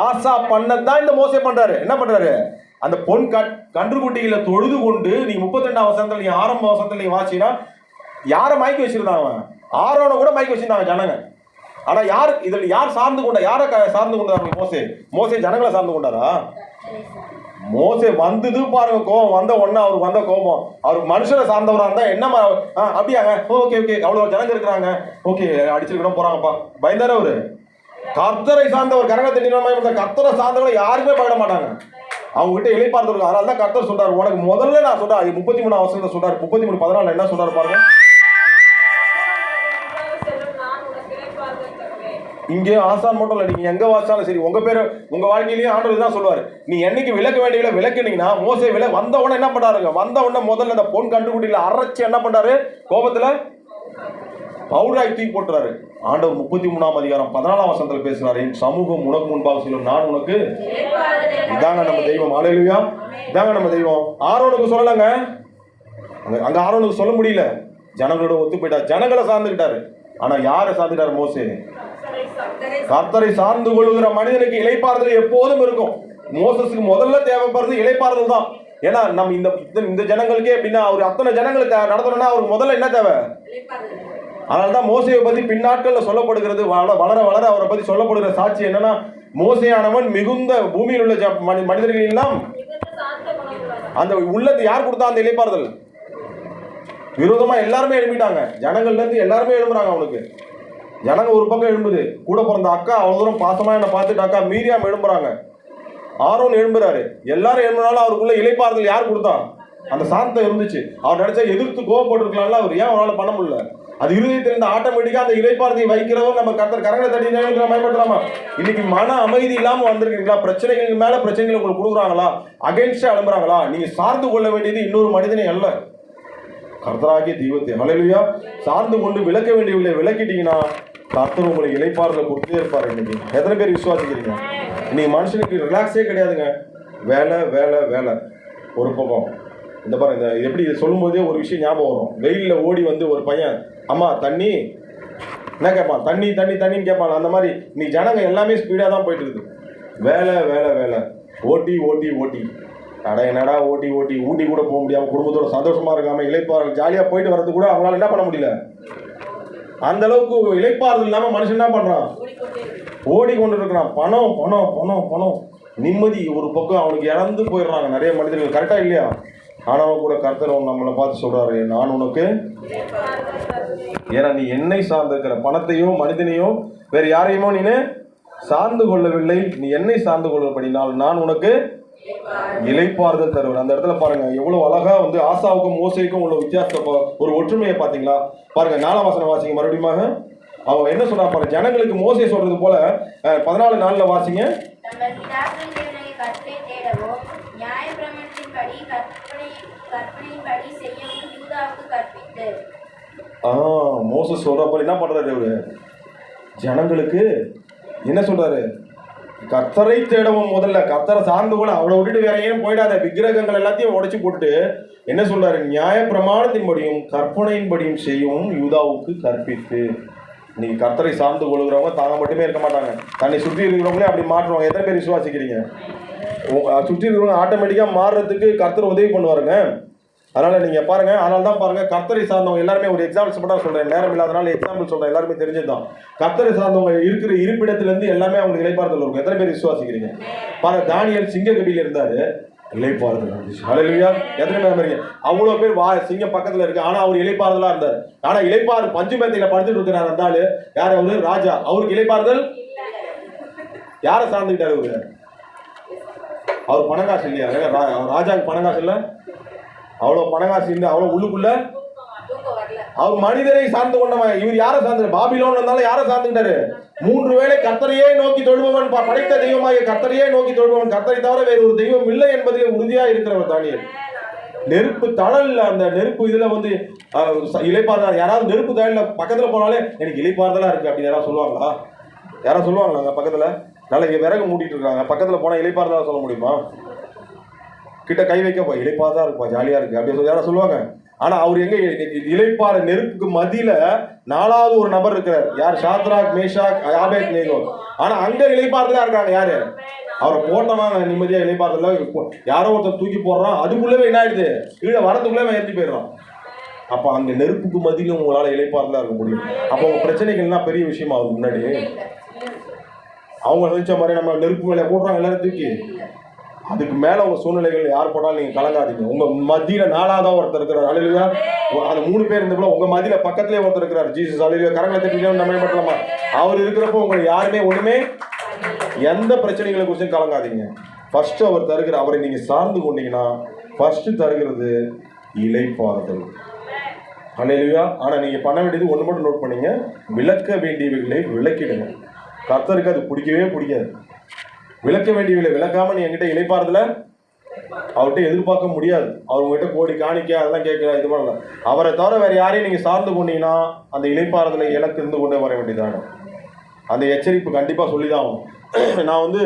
ஆசா பண்ணதான் இந்த மோசே பண்றாரு. என்ன பண்றாரு? அந்த பொன் கன்றுக்குட்டிகளை தொழுது கொண்டு நீங்க 32ஆம் வசனத்துல நீங்க ஆரம்ப வசனத்துல நீங்க வாசினா யாரை மயக்கி வச்சிருந்தாங்க? ஆரோனை கூட மயக்கி வச்சிருந்தாங்க ஜனங்க. ஆனா யார் இதுல யார் சார்ந்து கொண்டா? யாரை சார்ந்து கொண்டாரு? மோசே ஜனங்களை சார்ந்து கொண்டாரா? மோசே வந்தது பாருங்க. கோபம் வந்த உடனே அவருக்கு வந்த கோபம். அவர் மனுஷனை சார்ந்தவரா இருந்தா என்னமா அப்படியாங்க ஓகே அவ்வளவு ஜனங்க இருக்கிறாங்க ஓகே அடிச்சிருக்கணும் போறாங்கப்பா பயந்தாரு. அவரு கர்த்தரை சார்ந்தவர். கரங்க தண்ணி கர்த்தரை சார்ந்தவங்க யாருமே பயப்பட மாட்டாங்க. அவங்க கிட்ட இலைப்பாறுதல். அதனால தான் கர்த்தர் சொல்றாரு. உனக்கு முதல்ல நான் சொல்றேன் 33ஆம் வசனத்தை சொல்றாரு. 33:14 என்ன சொல்றாரு பாருங்க. இங்கே ஆசான் மட்டும் இல்லை, நீங்க எங்க வாசாலும் சரி உங்க பேரு உங்க வாழ்க்கையிலேயே ஆண்டவர் தான் சொல்லுவாரு. நீ என்னைக்கு விளக்க வேண்டிய விளக்குனீங்கன்னா மோசே வந்த உடனே என்ன பண்றாருங்க? வந்த உடனே முதல்ல அந்த பொன் கண்டுகுட்டியில அரைச்சு என்ன பண்றாரு? கோபத்துல பவுடராய் தூக்கி போட்டுறாரு. ஆண்டவர் 33ஆம் அதிகாரம் 14ஆம் வசனத்துல பேசுறாரு. என் சமூகம் உனக்கு முன்பாக சொல்லும், நான் உனக்கு. இதாங்க நம்ம தெய்வம். அல்லேலூயா. இதாங்க நம்ம தெய்வம். ஆரோனுக்கு சொல்லலங்க. அங்க ஆரோனுக்கு சொல்ல முடியல. ஜனங்களோட ஒத்து போயிட்டார். ஜனங்களை சார்ந்துக்கிட்டாரு. ஆனா யாரை சார்ந்துட்டாரு? மோசே. கர்த்தரை சார்ந்து கொள்ளுகிற மனிதனுக்கு இலைப்பாறுதல் எப்போதும் இருக்கும். மோசஸுக்கு முதல்ல தேவைப்படுறது இலைப்பாறுதல் தான். ஏன்னா நம்ம இந்த ஜனங்களுக்கே எப்படின்னா அவர் அத்தனை ஜனங்களுக்கு நடத்தணும்னா அவருக்கு முதல்ல என்ன தேவை? அதனால்தான் மோசையை பத்தி பின்னாட்கள்ல சொல்லப்படுகிறது. வளர வளர அவரை பத்தி சொல்லப்படுகிற சாட்சி என்னன்னா மோசையானவன் மிகுந்த பூமியில் உள்ள மனிதர்கள் எல்லாம் அந்த உள்ளது யார் கொடுத்தா அந்த இலைப்பாறுதல்? விரோதமா எல்லாருமே எழுப்பிட்டாங்க. ஜனங்கள்ல இருந்து எல்லாருமே எழுப்புறாங்க. அவனுக்கு ஜனங்க ஒரு பக்கம் எழும்புது. கூட பிறந்த அக்கா அவ்வளவு தூரம் பாசமா என்ன பார்த்துட்டு அக்கா மீரியாம் எழும்புறாங்க. ஆரோன் எழும்புறாரு. எல்லாரும் எழும்புனாலும் அவருக்குள்ள இலைப்பாறுதல் யார் கொடுத்தா? அந்த சாந்தம் இருந்துச்சு. அவர் நினைச்சா எதிர்த்து கோவப்பட்டிருக்கலாம்ல, அவர் ஏன் அவரால் பண்ண முடியல? அது இருதயத்திலிருந்து ஆட்டோமேட்டிக்கா அந்த இளைப்பாறுதலை வைக்கிறவர் நம்ம கர்த்தர் கரங்களை தட்டி பயன்படுத்தலாமா? இன்னைக்கு மன அமைதி இல்லாம வந்திருக்கீங்களா? பிரச்சனைகள் மேல பிரச்சனைகள் உங்களுக்கு கொடுக்குறாங்களா? அகைன்ஸ்டா எழும்புறாங்களா? நீங்க சார்ந்து கொள்ள வேண்டியது இன்னொரு மனிதனே அல்ல, கர்த்தராகிய தெய்வத்தை. ஹல்லேலூயா. சார்ந்து கொண்டு விளக்க வேண்டியவர்களை விளக்கிட்டீங்கன்னா கர்த்தர் உங்களை இளைப்பாறுதலை கொடுத்தே இருப்பாரு. இன்னைக்கு எத்தனை பேர் விசுவாசிக்கிறீங்க? இன்னைக்கு மனுஷனுக்கு ரிலாக்ஸே கிடையாதுங்க. வேலை வேலை வேலை ஒரு பக்கம். இந்த பாருங்க, இந்த எப்படி இதை சொல்லும் போதே ஒரு விஷயம் ஞாபகம் வரும். வெயிலில் ஓடி வந்து ஒரு பையன், அம்மா தண்ணி, என்ன கேட்பான்? தண்ணி தண்ணி தண்ணின்னு கேட்பான். அந்த மாதிரி நீ ஜனங்க எல்லாமே ஸ்பீடாக தான் போயிட்டு இருக்குது. வேலை வேலை வேலை, ஓட்டி ஓட்டி ஓட்டி, என்னடா ஓட்டி ஓட்டி, ஊட்டி கூட போக முடியாமல் குடும்பத்தோட சந்தோஷமா இருக்காம இளைப்பாறுதல் ஜாலியாக போயிட்டு வர்றது கூட அவங்களால என்ன பண்ண முடியல. அந்த அளவுக்கு இளைப்பாறுதல் இல்லாமல் மனுஷன் என்ன பண்ணுறான்? ஓடிக்கொண்டு இருக்கிறான். பணம் பணம் பணம் பணம், நிம்மதி ஒரு பக்கம் அவனுக்கு இழந்து போயிடுறாங்க நிறைய மனிதர்கள். கரெக்டா இல்லையா? ஆனாலும் கூட கர்த்தர் நம்மளை பார்த்து சொல்றாரு, நான் உனக்கு, ஏன்னா நீ என்னை சார்ந்திருக்கிற, பணத்தையோ மனிதனையோ வேற யாரையுமோ நீ சார்ந்து கொள்ளவில்லை, நீ என்னை சார்ந்து கொள்ளபடினால் நான் உனக்கு இளைப்பாறுதல் தருவேன். அந்த இடத்துல பாருங்க எவ்வளவு அழகா வந்து ஆசாவுக்கும் மோசேக்கும் உள்ள வித்தியாசம், ஒரு ஒற்றுமையை பாத்தீங்களா? பாருங்க 4ஆம் வசனம் வாசிங்க மறுபடியும். அவன் என்ன சொன்னா பாருங்க, ஜனங்களுக்கு மோசே சொல்றது போல 14 நாள்ல வாசிங்க. மோசஸ் சொல்றப்ப என்ன பண்றாரு அவரு? ஜனங்களுக்கு என்ன சொல்றாரு? கர்த்தரை தேடவும், முதல்ல கர்த்தரை சார்ந்து கூட அவளை விட்டுட்டு வேற ஏன் போயிடாத, விக்கிரகங்கள் எல்லாத்தையும் உடைச்சு போட்டுட்டு என்ன சொல்றாரு? நியாய பிரமாணத்தின்படியும் கற்பனையின்படியும் செய்யவும் யூதாவுக்கு கற்பித்து. நீங்க கர்த்தரை சார்ந்து கொள்கிறவங்க தாங்க மட்டுமே இருக்க மாட்டாங்க, தன்னை சுற்றி இருக்கிறவங்களே அப்படி மாற்றுவாங்க. எத்தனை பேர் விசுவாசிக்கிறீங்க? சுற்றி இருக்கிறவங்க ஆட்டோமேட்டிக்கா மாறுறதுக்கு கர்த்தர் உதவி பண்ணுவாருங்க. அதனால நீங்க பாருங்க, அதனால தான் பாருங்க கர்த்தரை சார்ந்தவங்க எல்லாருமே, ஒரு எக்ஸாம்பிள்ஸ் மட்டும் சொல்றேன், நேரம் இல்லாதனால எக்ஸாம்பிள் சொல்றேன், எல்லாருமே தெரிஞ்சதுதான். கர்த்தரை சார்ந்தவங்க இருக்கிற இருப்பிடத்துல இருந்து எல்லாமே அவங்களுக்கு இளைப்பாறுதல் இருக்கும். எத்தனை பேர் விசுவாசிக்கிறீங்க? பாருங்க, தானியேல் சிங்க கபில இருந்தாரு, இளைப்பாறுதல் இருந்துச்சு. ஹல்லேலூயா. எத்தனை பேர் இருக்கீங்க? அவ்வளவு பேர் சிங்கம் பக்கத்துல இருக்கு, ஆனா அவர் இளைப்பாறுதலா இருந்தார். ஆனா இளைப்பாறு பஞ்சு மேத்தையில படுத்துட்டு இருக்கிறார் இருந்தாலு யார்? அவரு ராஜா. அவருக்கு இளைப்பாறுதல் யாரை சார்ந்துக்கிட்டாரு? அவரு அவர் பணங்காசு இல்லையா? ராஜாவுக்கு பணங்காசு இல்ல, அவ்வளவு பணங்காசு இல்லை, அவ்வளவு உள்ளுக்குள்ள அவர் மனிதரை சார்ந்து கொண்டவன். இவர் யாரை சார்ந்து? பாபிலோன் வந்தாலும் யாரை சார்ந்துட்டாரு? 3 வேளை கர்த்தரையே நோக்கி தொழுபவன், படைத்த தெய்வமாகிய கர்த்தரையே நோக்கி தொழுபவன், கர்த்தரை தவிர வேறு ஒரு தெய்வம் இல்லை என்பதிலே உறுதியா இருக்கிறவர் தானியேல். நெருப்பு தழல், அந்த நெருப்பு இதுல வந்து இளைப்பாறுதல். யாராவது நெருப்பு தழல பக்கத்துல போனாலே எனக்கு இளைப்பாறுதலா இருக்கு அப்படின்னு யாராவது சொல்லுவாங்களா? யாராவது சொல்லுவாங்களாங்க? பக்கத்துல நாளைக்கு விறகு மூட்டிட்டு இருக்காங்க, பக்கத்துல போனா இளைப்பாறுதலா சொல்ல முடியுமா? கிட்ட கை வைக்க இளைப்பாறுதலா இருக்குப்பா, ஜாலியா இருக்கு அப்படின்னு சொல்லி யாராவது சொல்லுவாங்க? ஆனா அவர் எங்க இளைப்பாற நெருப்புக்கு மத்தியில 4வது ஒரு நபர் இருக்கிறார். யார்? Shadrach, Meshach, Abednego. ஆனா அங்க இளைப்பாறுதலா இருக்காங்க யாரு? அவரை போட்டவங்க நிம்மதியா இளைப்பாறுதல. யாரோ ஒருத்தர் தூக்கி போடுறான், அதுக்குள்ளவே என்ன ஆயிடுது? கீழே வரதுக்குள்ளே ஏற்றி போயிடுறான். அப்ப அங்க நெருப்புக்கு மத்தியிலும் உங்களால இளைப்பாறுதலா இருக்க முடியும். அப்ப உங்க பிரச்சனைகள்னா பெரிய விஷயமா ஆகுது. முன்னாடி அவங்க நினைச்ச மாதிரி நம்ம நெருப்பு மேல போடுறாங்க எல்லாரும் தூக்கி, அதுக்கு மேல உங்க சூழ்நிலைகள் யார் போட்டாலும் நீங்க கலங்காதீங்க. உங்க மத்தியில 4ஆவதா ஒருத்தர் இருக்கிறார். ஹல்லேலூயா. அந்த 3 பேர் இருந்தப்போ உங்க மத்தியில பக்கத்திலே ஒருத்தர் இருக்கிறார், ஜீசஸ். ஹல்லேலூயா. கரங்களை தட்டி நம்ம பண்ணலாமா? அவர் இருக்கிறப்போ உங்களுக்கு யாருமே ஒண்ணுமே, எந்த பிரச்சனைகளை குறிச்சும் கலங்காதீங்க. ஃபர்ஸ்ட் அவர் தருகிற, அவரை நீங்க சார்ந்து கொண்டீங்கன்னா ஃபர்ஸ்ட் தருகிறது இளைப்பாறுதல். ஹல்லேலூயா. ஆனா நீங்க பண்ண வேண்டியது ஒண்ணு மட்டும் நோட் பண்ணீங்க, விளக்க வேண்டியவைகளை விளக்கிடுங்க. கர்த்தருக்கு அது பிடிக்கவே பிடிக்காது. விளக்க வேண்டியவர்களை விளக்காம நீ என்கிட்ட இளைப்பாறுதல அவர்கிட்ட எதிர்பார்க்க முடியாது. அவர் உங்ககிட்ட கோடி காணிக்க அதெல்லாம் கேட்க இது பண்ணல. அவரை தவிர வேற யாரையும் நீங்க சார்ந்து கொண்டீங்கன்னா அந்த இளைப்பாறுதலை எனக்கு இருந்து கொண்டே வர வேண்டியதான அந்த எச்சரிப்பு கண்டிப்பா சொல்லிதான் ஆகும். நான் வந்து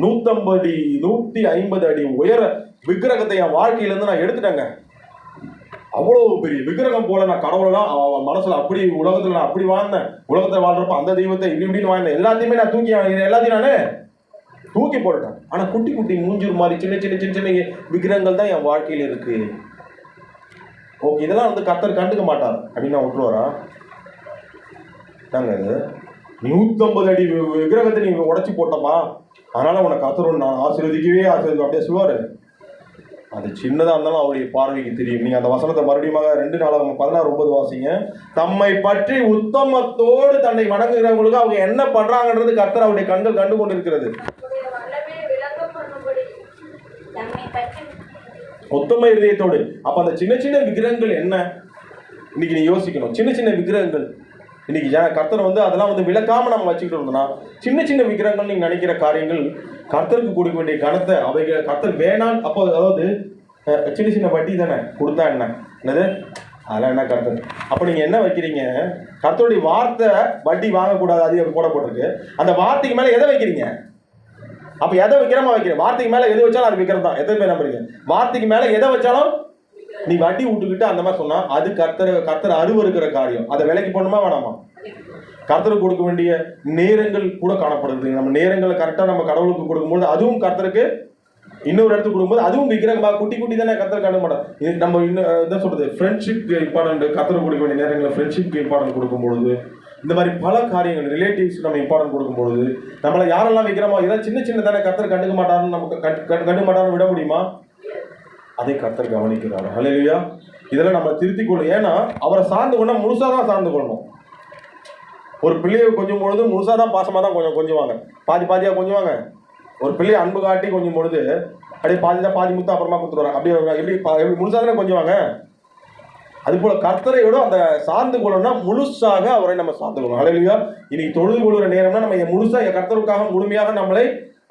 150 அடி உயர விக்கிரகத்தை என் வாழ்க்கையில இருந்து நான் எடுத்துட்டேங்க. அவ்வளவு பெரிய விக்கிரகம் போல நான் கடவுளெல்லாம் மனசுல அப்படி, உலகத்துல நான் அப்படி வாழ்ந்தேன். உலகத்தை வாழ்றப்ப அந்த தெய்வத்தை இப்படின்னு வாழ்ந்தேன். எல்லாத்தையுமே நான் எல்லாத்தையும் நானு தூக்கி போட்டுட்டேன். ஆனா குட்டி குட்டி மூஞ்சூர் மாதிரி சின்ன சின்ன சின்ன சின்ன விக்கிரகங்கள் தான் என் வாழ்க்கையில இருக்கு. ஓகே, இதெல்லாம் வந்து கர்த்தர் கண்டுக்க மாட்டார் அப்படின்னு நான் விட்டுருவாரா? நாங்க 150 அடி விக்கிரகத்தை நீ உடைச்சி போட்டப்பா, அதனால உனக்கு கர்த்தர் நான் ஆசீர்வதிக்கவே அப்படியே சொல்லுவாரு. அது சின்னதா இருந்தாலும் அவருடைய பார்வைக்கு தெரியும். நீங்க அந்த வசனத்தை மறுபடியும் 2 வாசிங்க. தம்மை பற்றி உத்தமத்தோடு தன்னை வணங்குகிறவங்களுக்கு அவங்க என்ன பண்றாங்கன்றது கர்த்தர் அவருடைய கண்கள் கண்டு கொண்டிருக்கிறது. உத்தம இதயத்தோடு. அப்ப அந்த சின்ன சின்ன விக்கிரகங்கள் என்ன இன்னைக்கு நீ யோசிக்கணும். சின்ன சின்ன விக்கிரகங்கள் இன்னைக்கு கர்த்தர் வந்து அதெல்லாம் வந்து விளக்காம நம்ம வச்சுக்கிட்டு இருந்தோம்னா, சின்ன சின்ன விக்கிரகங்கள் நீங்க நினைக்கிற காரியங்கள் கர்த்தருக்கு கொடுக்க வேண்டிய கணத்தை அவைகள் கர்த்தர் வேணாம். அப்போ அதாவது சின்ன சின்ன வட்டி தானே கொடுத்தா என்னது அதெல்லாம் என்ன கர்த்தர். அப்போ நீங்க என்ன வைக்கிறீங்க? கர்த்தருடைய வார்த்தை வட்டி வாங்கக்கூடாது அதிகம் போடப்பட்டிருக்கு. அந்த வார்த்தைக்கு மேல எதை வைக்கிறீங்க? அப்ப எதை வைக்கிறோமா வைக்கிறேன். வார்த்தைக்கு மேல எது வச்சாலும் அது விற்கிறது தான். எத்தனை பேர் நம்புறீங்க? வார்த்தைக்கு மேல எதை வச்சாலும் நீ வட்டி விட்டுக்கிட்டு அந்த மாதிரி சொன்னா அது கர்த்தர் அருவருக்கிற காரியம். அதை விலைக்கு போடணுமா வேணாமா? கர்த்தருக்கு கொடுக்க வேண்டிய நேரங்கள் கூட காணப்படுது. நம்ம நேரங்களை கரெக்டாக நம்ம கடவுளுக்கு கொடுக்கும்போது அதுவும் கர்த்தருக்கு இன்னொரு இடத்துக்கு கொடுக்கும்போது அதுவும் விக்கிரகமாக குட்டி குட்டி தானே கர்த்தர் காண மாட்டோம். இது நம்ம இன்னும் என்ன சொல்றது, ஃப்ரெண்ட்ஷிப் இம்பார்ட்டன்ட். கர்த்தருக்கு கொடுக்க வேண்டிய நேரங்களில் ஃப்ரெண்ட்ஷிப் இம்பார்ட்டன்ட் கொடுக்கும்பொழுது இந்த மாதிரி பல காரியங்கள் ரிலேட்டிவ்ஸ் நம்ம இம்பார்ட்டன்ட் கொடுக்கும்பொழுது நம்மளை யாரெல்லாம் வைக்கிறோமோ இதெல்லாம் சின்ன சின்ன தானே கர்த்தர் கண்டுக்க மாட்டாருன்னு நமக்கு கண்டுக்க மாட்டாருன்னு விட முடியுமா? அதை கர்த்தர் கவனிக்கிறார். ஹல்லேலூயா. இதெல்லாம் நம்ம திருத்திக் கொள்ளும். ஏன்னா அவரை சார்ந்து கொண்டா முழுசாக தான் சார்ந்து கொள்ளணும். ஒரு பிள்ளையை கொஞ்சம் பொழுது முழுசாக தான் பாசமாக தான் கொஞ்சுவாங்க, பாதி பாதியாக கொஞ்சுவாங்க. ஒரு பிள்ளையை அன்பு காட்டி கொஞ்சம் பொழுது அப்படியே பாதி முத்து அப்புறமா கொடுத்துருவாங்க. அப்படியே எப்படி முழுசாக தானே கொஞ்சுவாங்க. அதுபோல் கர்த்தரையோட அந்த சார்ந்து கொள்ளணும்னா முழுசாக அவரை நம்ம சார்ந்து கொள்ளணும். ஹல்லேலூயா. இன்னைக்கு தொழுது கொள்கிற நேரம்னா நம்ம முழுசாக கர்த்தருக்காக முழுமையாக நம்மளை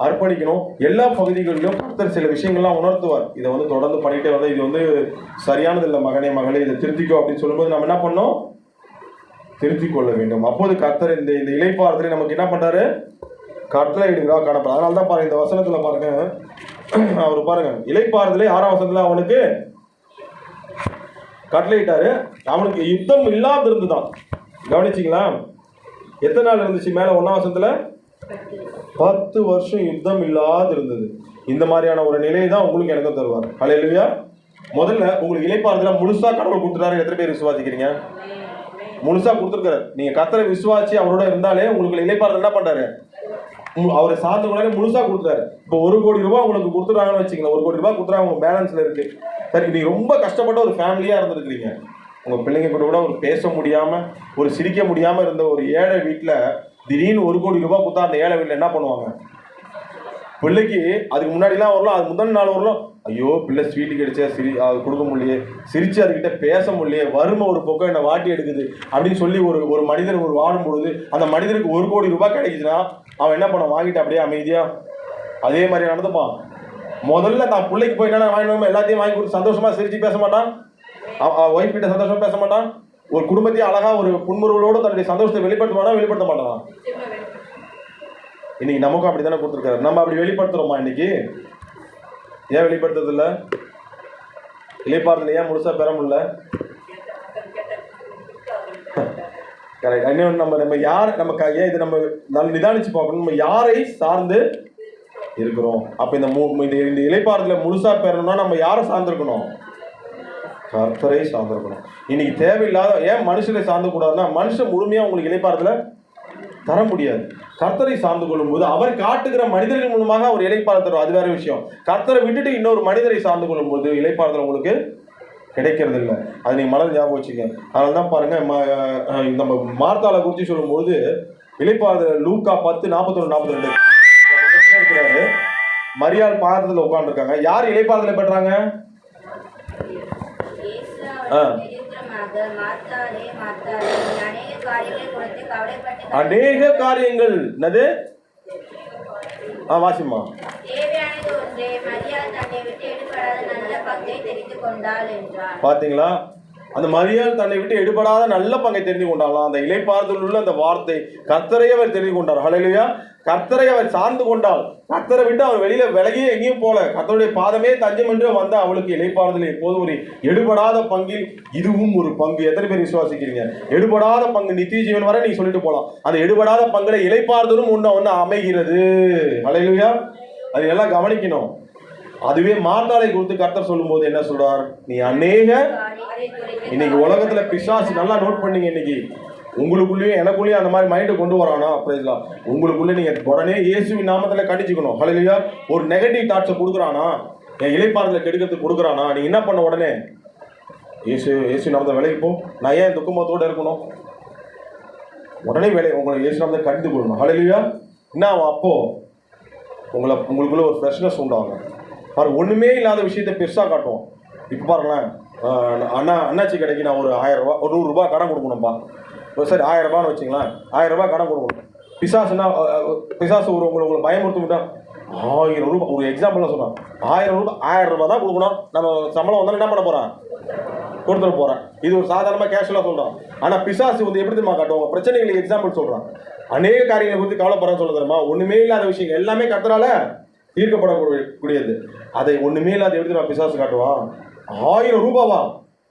அர்ப்பணிக்கணும். எல்லா பகுதிகளிலும் கர்த்தர் சில விஷயங்கள்லாம் உணர்த்துவார். இதை வந்து தொடர்ந்து பண்ணிட்டே வந்து இது வந்து சரியானது இல்லை மகனே மகளே, இதை திருத்திக்கோ அப்படின்னு சொல்லும்போது நம்ம என்ன பண்ணோம்? திருத்திக் கொள்ள வேண்டும். அப்போது கர்த்தர் இந்த இளைப்பாறுதலை நமக்கு என்ன பண்றாரு? கட்டளை இடுகிறா காணப்படும். அதனால தான் பாருங்க இந்த வசனத்துல பாருங்க, அவர் பாருங்க இளைப்பாறுதலை 6ஆம் வசனத்துல அவனுக்கு கட்டளையிட்டாரு. அவனுக்கு யுத்தம் இல்லாத இருந்துதான். கவனிச்சிங்களா? எத்தனை நாள் இருந்துச்சு மேல 1ஆம் வசனத்துல? 10 வருஷம் யுத்தம் இல்லாது இருந்தது. இந்த மாதிரியான ஒரு நிலையை தான் உங்களுக்கு எனக்கும் தருவார். ஹல்லேலூயா. முதல்ல உங்களுக்கு இளைப்பாறுதலை முழுசா கடவுள் கொடுத்துட்டாரு. எத்தனை பேர் விசுவாசிக்கிறீங்க? முழுசா கொடுத்துருக்காரு. நீங்க கர்த்தரை விசுவாசி அவரோட இருந்தாலே உங்களுக்கு இளைப்பாறுதல் என்ன பண்றாரு? அவரை சார்ந்த கூட முழுசா கொடுத்துறாரு. இப்போ 1 கோடி ரூபாய் உங்களுக்கு கொடுத்துறாங்கன்னு வச்சுக்கோங்க. 1 கோடி ரூபாய் கொடுத்துறாங்க, உங்க பேலன்ஸ்ல இருக்கு. சரி, நீங்க ரொம்ப கஷ்டப்பட்ட ஒரு ஃபேமிலியா இருந்திருக்கிறீங்க. உங்க பிள்ளைங்க கூட ஒரு பேச முடியாம ஒரு சிரிக்க முடியாம இருந்த ஒரு ஏழை வீட்டுல திடீர்னு 1 கோடி ரூபாய் கொடுத்தா அந்த ஏழை வீட்டுல என்ன பண்ணுவாங்க? பிள்ளைக்கு அதுக்கு முன்னாடிலாம் வரலாம், அது முதல் நாள் வரலாம், ஐயோ பிள்ளை ஸ்வீட்டு கிடைச்சா அது கொடுக்க முடியலையே, சிரிச்சு அதுக்கிட்ட பேச முடியலையே, வறுமை ஒரு பக்கம் என்னை வாட்டி எடுக்குது அப்படின்னு சொல்லி ஒரு மனிதர் வாடும் பொழுது அந்த மனிதருக்கு 1 கோடி ரூபாய் கிடைக்குதுன்னா அவன் என்ன பண்ண வாங்கிட்டு அப்படியே அமைதியா அதே மாதிரி நடந்துப்பான். முதல்ல தான் பிள்ளைக்கு போய் என்னென்ன வாங்கினோமோ எல்லாத்தையும் வாங்கி கொடுத்து சந்தோஷமா சிரிச்சு பேச மாட்டான். ஒய்ஃப் கிட்ட சந்தோஷமா பேச மாட்டான். ஒரு குடும்பத்தையும் அழகா ஒரு புன்முறுவலோடு தன்னுடைய சந்தோஷத்தை வெளிப்படுத்த மாட்டான். இன்னைக்கு நமக்கும் அப்படி தானே கொடுத்துருக்காரு. நம்ம அப்படி வெளிப்படுத்துறோமா? இன்னைக்கு ஏன் வெளிப்படுத்துறது இல்லை? இளைப்பாறுதல் ஏன் முழுசா பெற முடியல? கரெக்ட். இன்னும் நம்ம யார் ஏன் இது நம்ம நிதானிச்சு பார்க்கணும். நம்ம யாரை சார்ந்து இருக்கிறோம்? அப்ப இந்த இளைப்பாறுதலை முழுசா பெறணும்னா நம்ம யாரை சார்ந்திருக்கணும்? கர்த்தரை சார்ந்திருக்கணும். இன்னைக்கு தேவையில்லாத ஏன் மனுஷரை சார்ந்து கூடாதுன்னா, மனுஷன் முழுமையா உங்களுக்கு இளைப்பாறுதலை தர முடியாது. கர்த்தரை சார்ந்து கொள்ளும் போது அவர் காட்டுகிற மனிதர்கள் மூலமாக அவர் இளைப்பாறுதல் தரும். அது வேற விஷயம். கர்த்தரை விட்டுட்டு இன்னொரு மனிதரை சார்ந்து கொள்ளும் போது இளைப்பாறுதல் உங்களுக்கு கிடைக்கிறது இல்லை. அது நீங்க மனதில் ஞாபகம் வச்சுங்க. அதனால தான் பாருங்க நம்ம மார்த்தாளை குறித்து சொல்லும்போது இளைப்பாறுதல் லூக்கா 10:41-42 இருக்கிறாரு. மரியாள் பாதத்தில் உட்கார்ந்துருக்காங்க. யார் இளைப்பாறுதலை பெற்றாங்க? அநேக காரியங்கள் என்னது? வாசிமா. பாத்தீங்களா? அந்த மரியாள் தன்னை விட்டு எடுபடாத நல்ல பங்கை தெரிந்து கொண்டாலாம். அந்த இளைப்பாறுதல் உள்ள அந்த வார்த்தை கர்த்தரை அவர் தெரிந்து கொண்டார். ஹல்லேலூயா. கர்த்தரை அவர் சார்ந்து கொண்டால், கர்த்தரை விட்டு அவர் வெளியில விலகியே எங்கேயும் போல, கர்த்தருடைய பாதமே தஞ்சம் என்று வந்த அவளுக்கு இளைப்பாறுதல் எப்போதும் ஒரு எடுபடாத பங்கில் இதுவும் ஒரு பங்கு. எத்தனை பேர் விசுவாசிக்கிறீங்க? எடுபடாத பங்கு நித்திய ஜீவன் வரை நீங்க சொல்லிட்டு போலாம். அந்த எடுபடாத பங்குல இளைப்பாறுதலும் ஒண்ணு அமைகிறது. ஹல்லேலூயா. அது எல்லாம் கவனிக்கணும். அதுவே மார்த்தாளை குறித்து கர்த்தர் சொல்லும் போது என்ன சொல்றார்? நீ அநேக இன்னைக்கு உலகத்துல பிசாசு நல்லா நோட் பண்ணீங்க. இன்னைக்கு உங்களுக்குள்ளேயும் எனக்குள்ளேயும் அந்த மாதிரி மைண்டை கொண்டு வரானா? அப்படிங்களா? உங்களுக்குள்ளே நீங்க உடனே இயேசுவின் நாமத்துல கண்டிச்சுக்கணும். ஹல்லேலூயா. ஒரு நெகட்டிவ் தாட்ஸை கொடுக்குறானா, என் இளைப்பாறுதலை கெடுக்கிறதுக்கு கொடுக்குறானா, நீங்க என்ன பண்ண உடனே இயேசு நாமத்தை விலைக்கு போ, நான் ஏன் துக்கமத்தோடு இருக்கணும்? உடனே உங்களை இயேசு நாமத்தை கடிந்து கொள்ளணும். ஹல்லேலூயா. என்ன அப்போ உங்களுக்குள்ள ஒரு ஃப்ரெஷ்னஸ் உண்டாகும். பாருங்க, ஒன்றுமே இல்லாத விஷயத்த பெருசாக காட்டுவோம். இப்போ பாருங்களேன், அண்ணாச்சி கடைக்கு நான் ஒரு 1000 ரூபா, ஒரு 100 ரூபா கடன் கொடுக்கணும்ப்பா. சரி 1000 ரூபான்னு வச்சுங்களேன், 1000 ரூபாய் கடன் கொடுக்கணும். பிசாசுன்னா பிசாசு உங்களை பயமுறுத்துக்கிட்டா 1000 ரூபாய், ஒரு எக்ஸாம்பிளாக சொல்கிறேன், 1000 ரூபாய் தான் கொடுக்கணும். நம்ம சம்பளம் வந்தாலும் என்ன பண்ண போகிறேன், கொடுத்துட போகிறேன். இது ஒரு சாதாரணமாக கேஷுவலாக சொல்கிறோம். ஆனால் பிசாசு வந்து எப்படி தெரியுமா காட்டுவாங்க, பிரச்சனைகளுக்கு எக்ஸாம்பிள் சொல்கிறான். அநேக காரியங்களை குறித்து கவலைப்படுறேன்னு சொல்ல தெரியுமா, ஒன்றுமே இல்லாத விஷயங்கள் எல்லாமே கர்த்தரால தீர்க்கப்படக்கூடியது. அதை ஒன்றுமே இல்லாத எப்படி தெரியுமா பிசாசு காட்டுவான், 1000 ரூபாவா,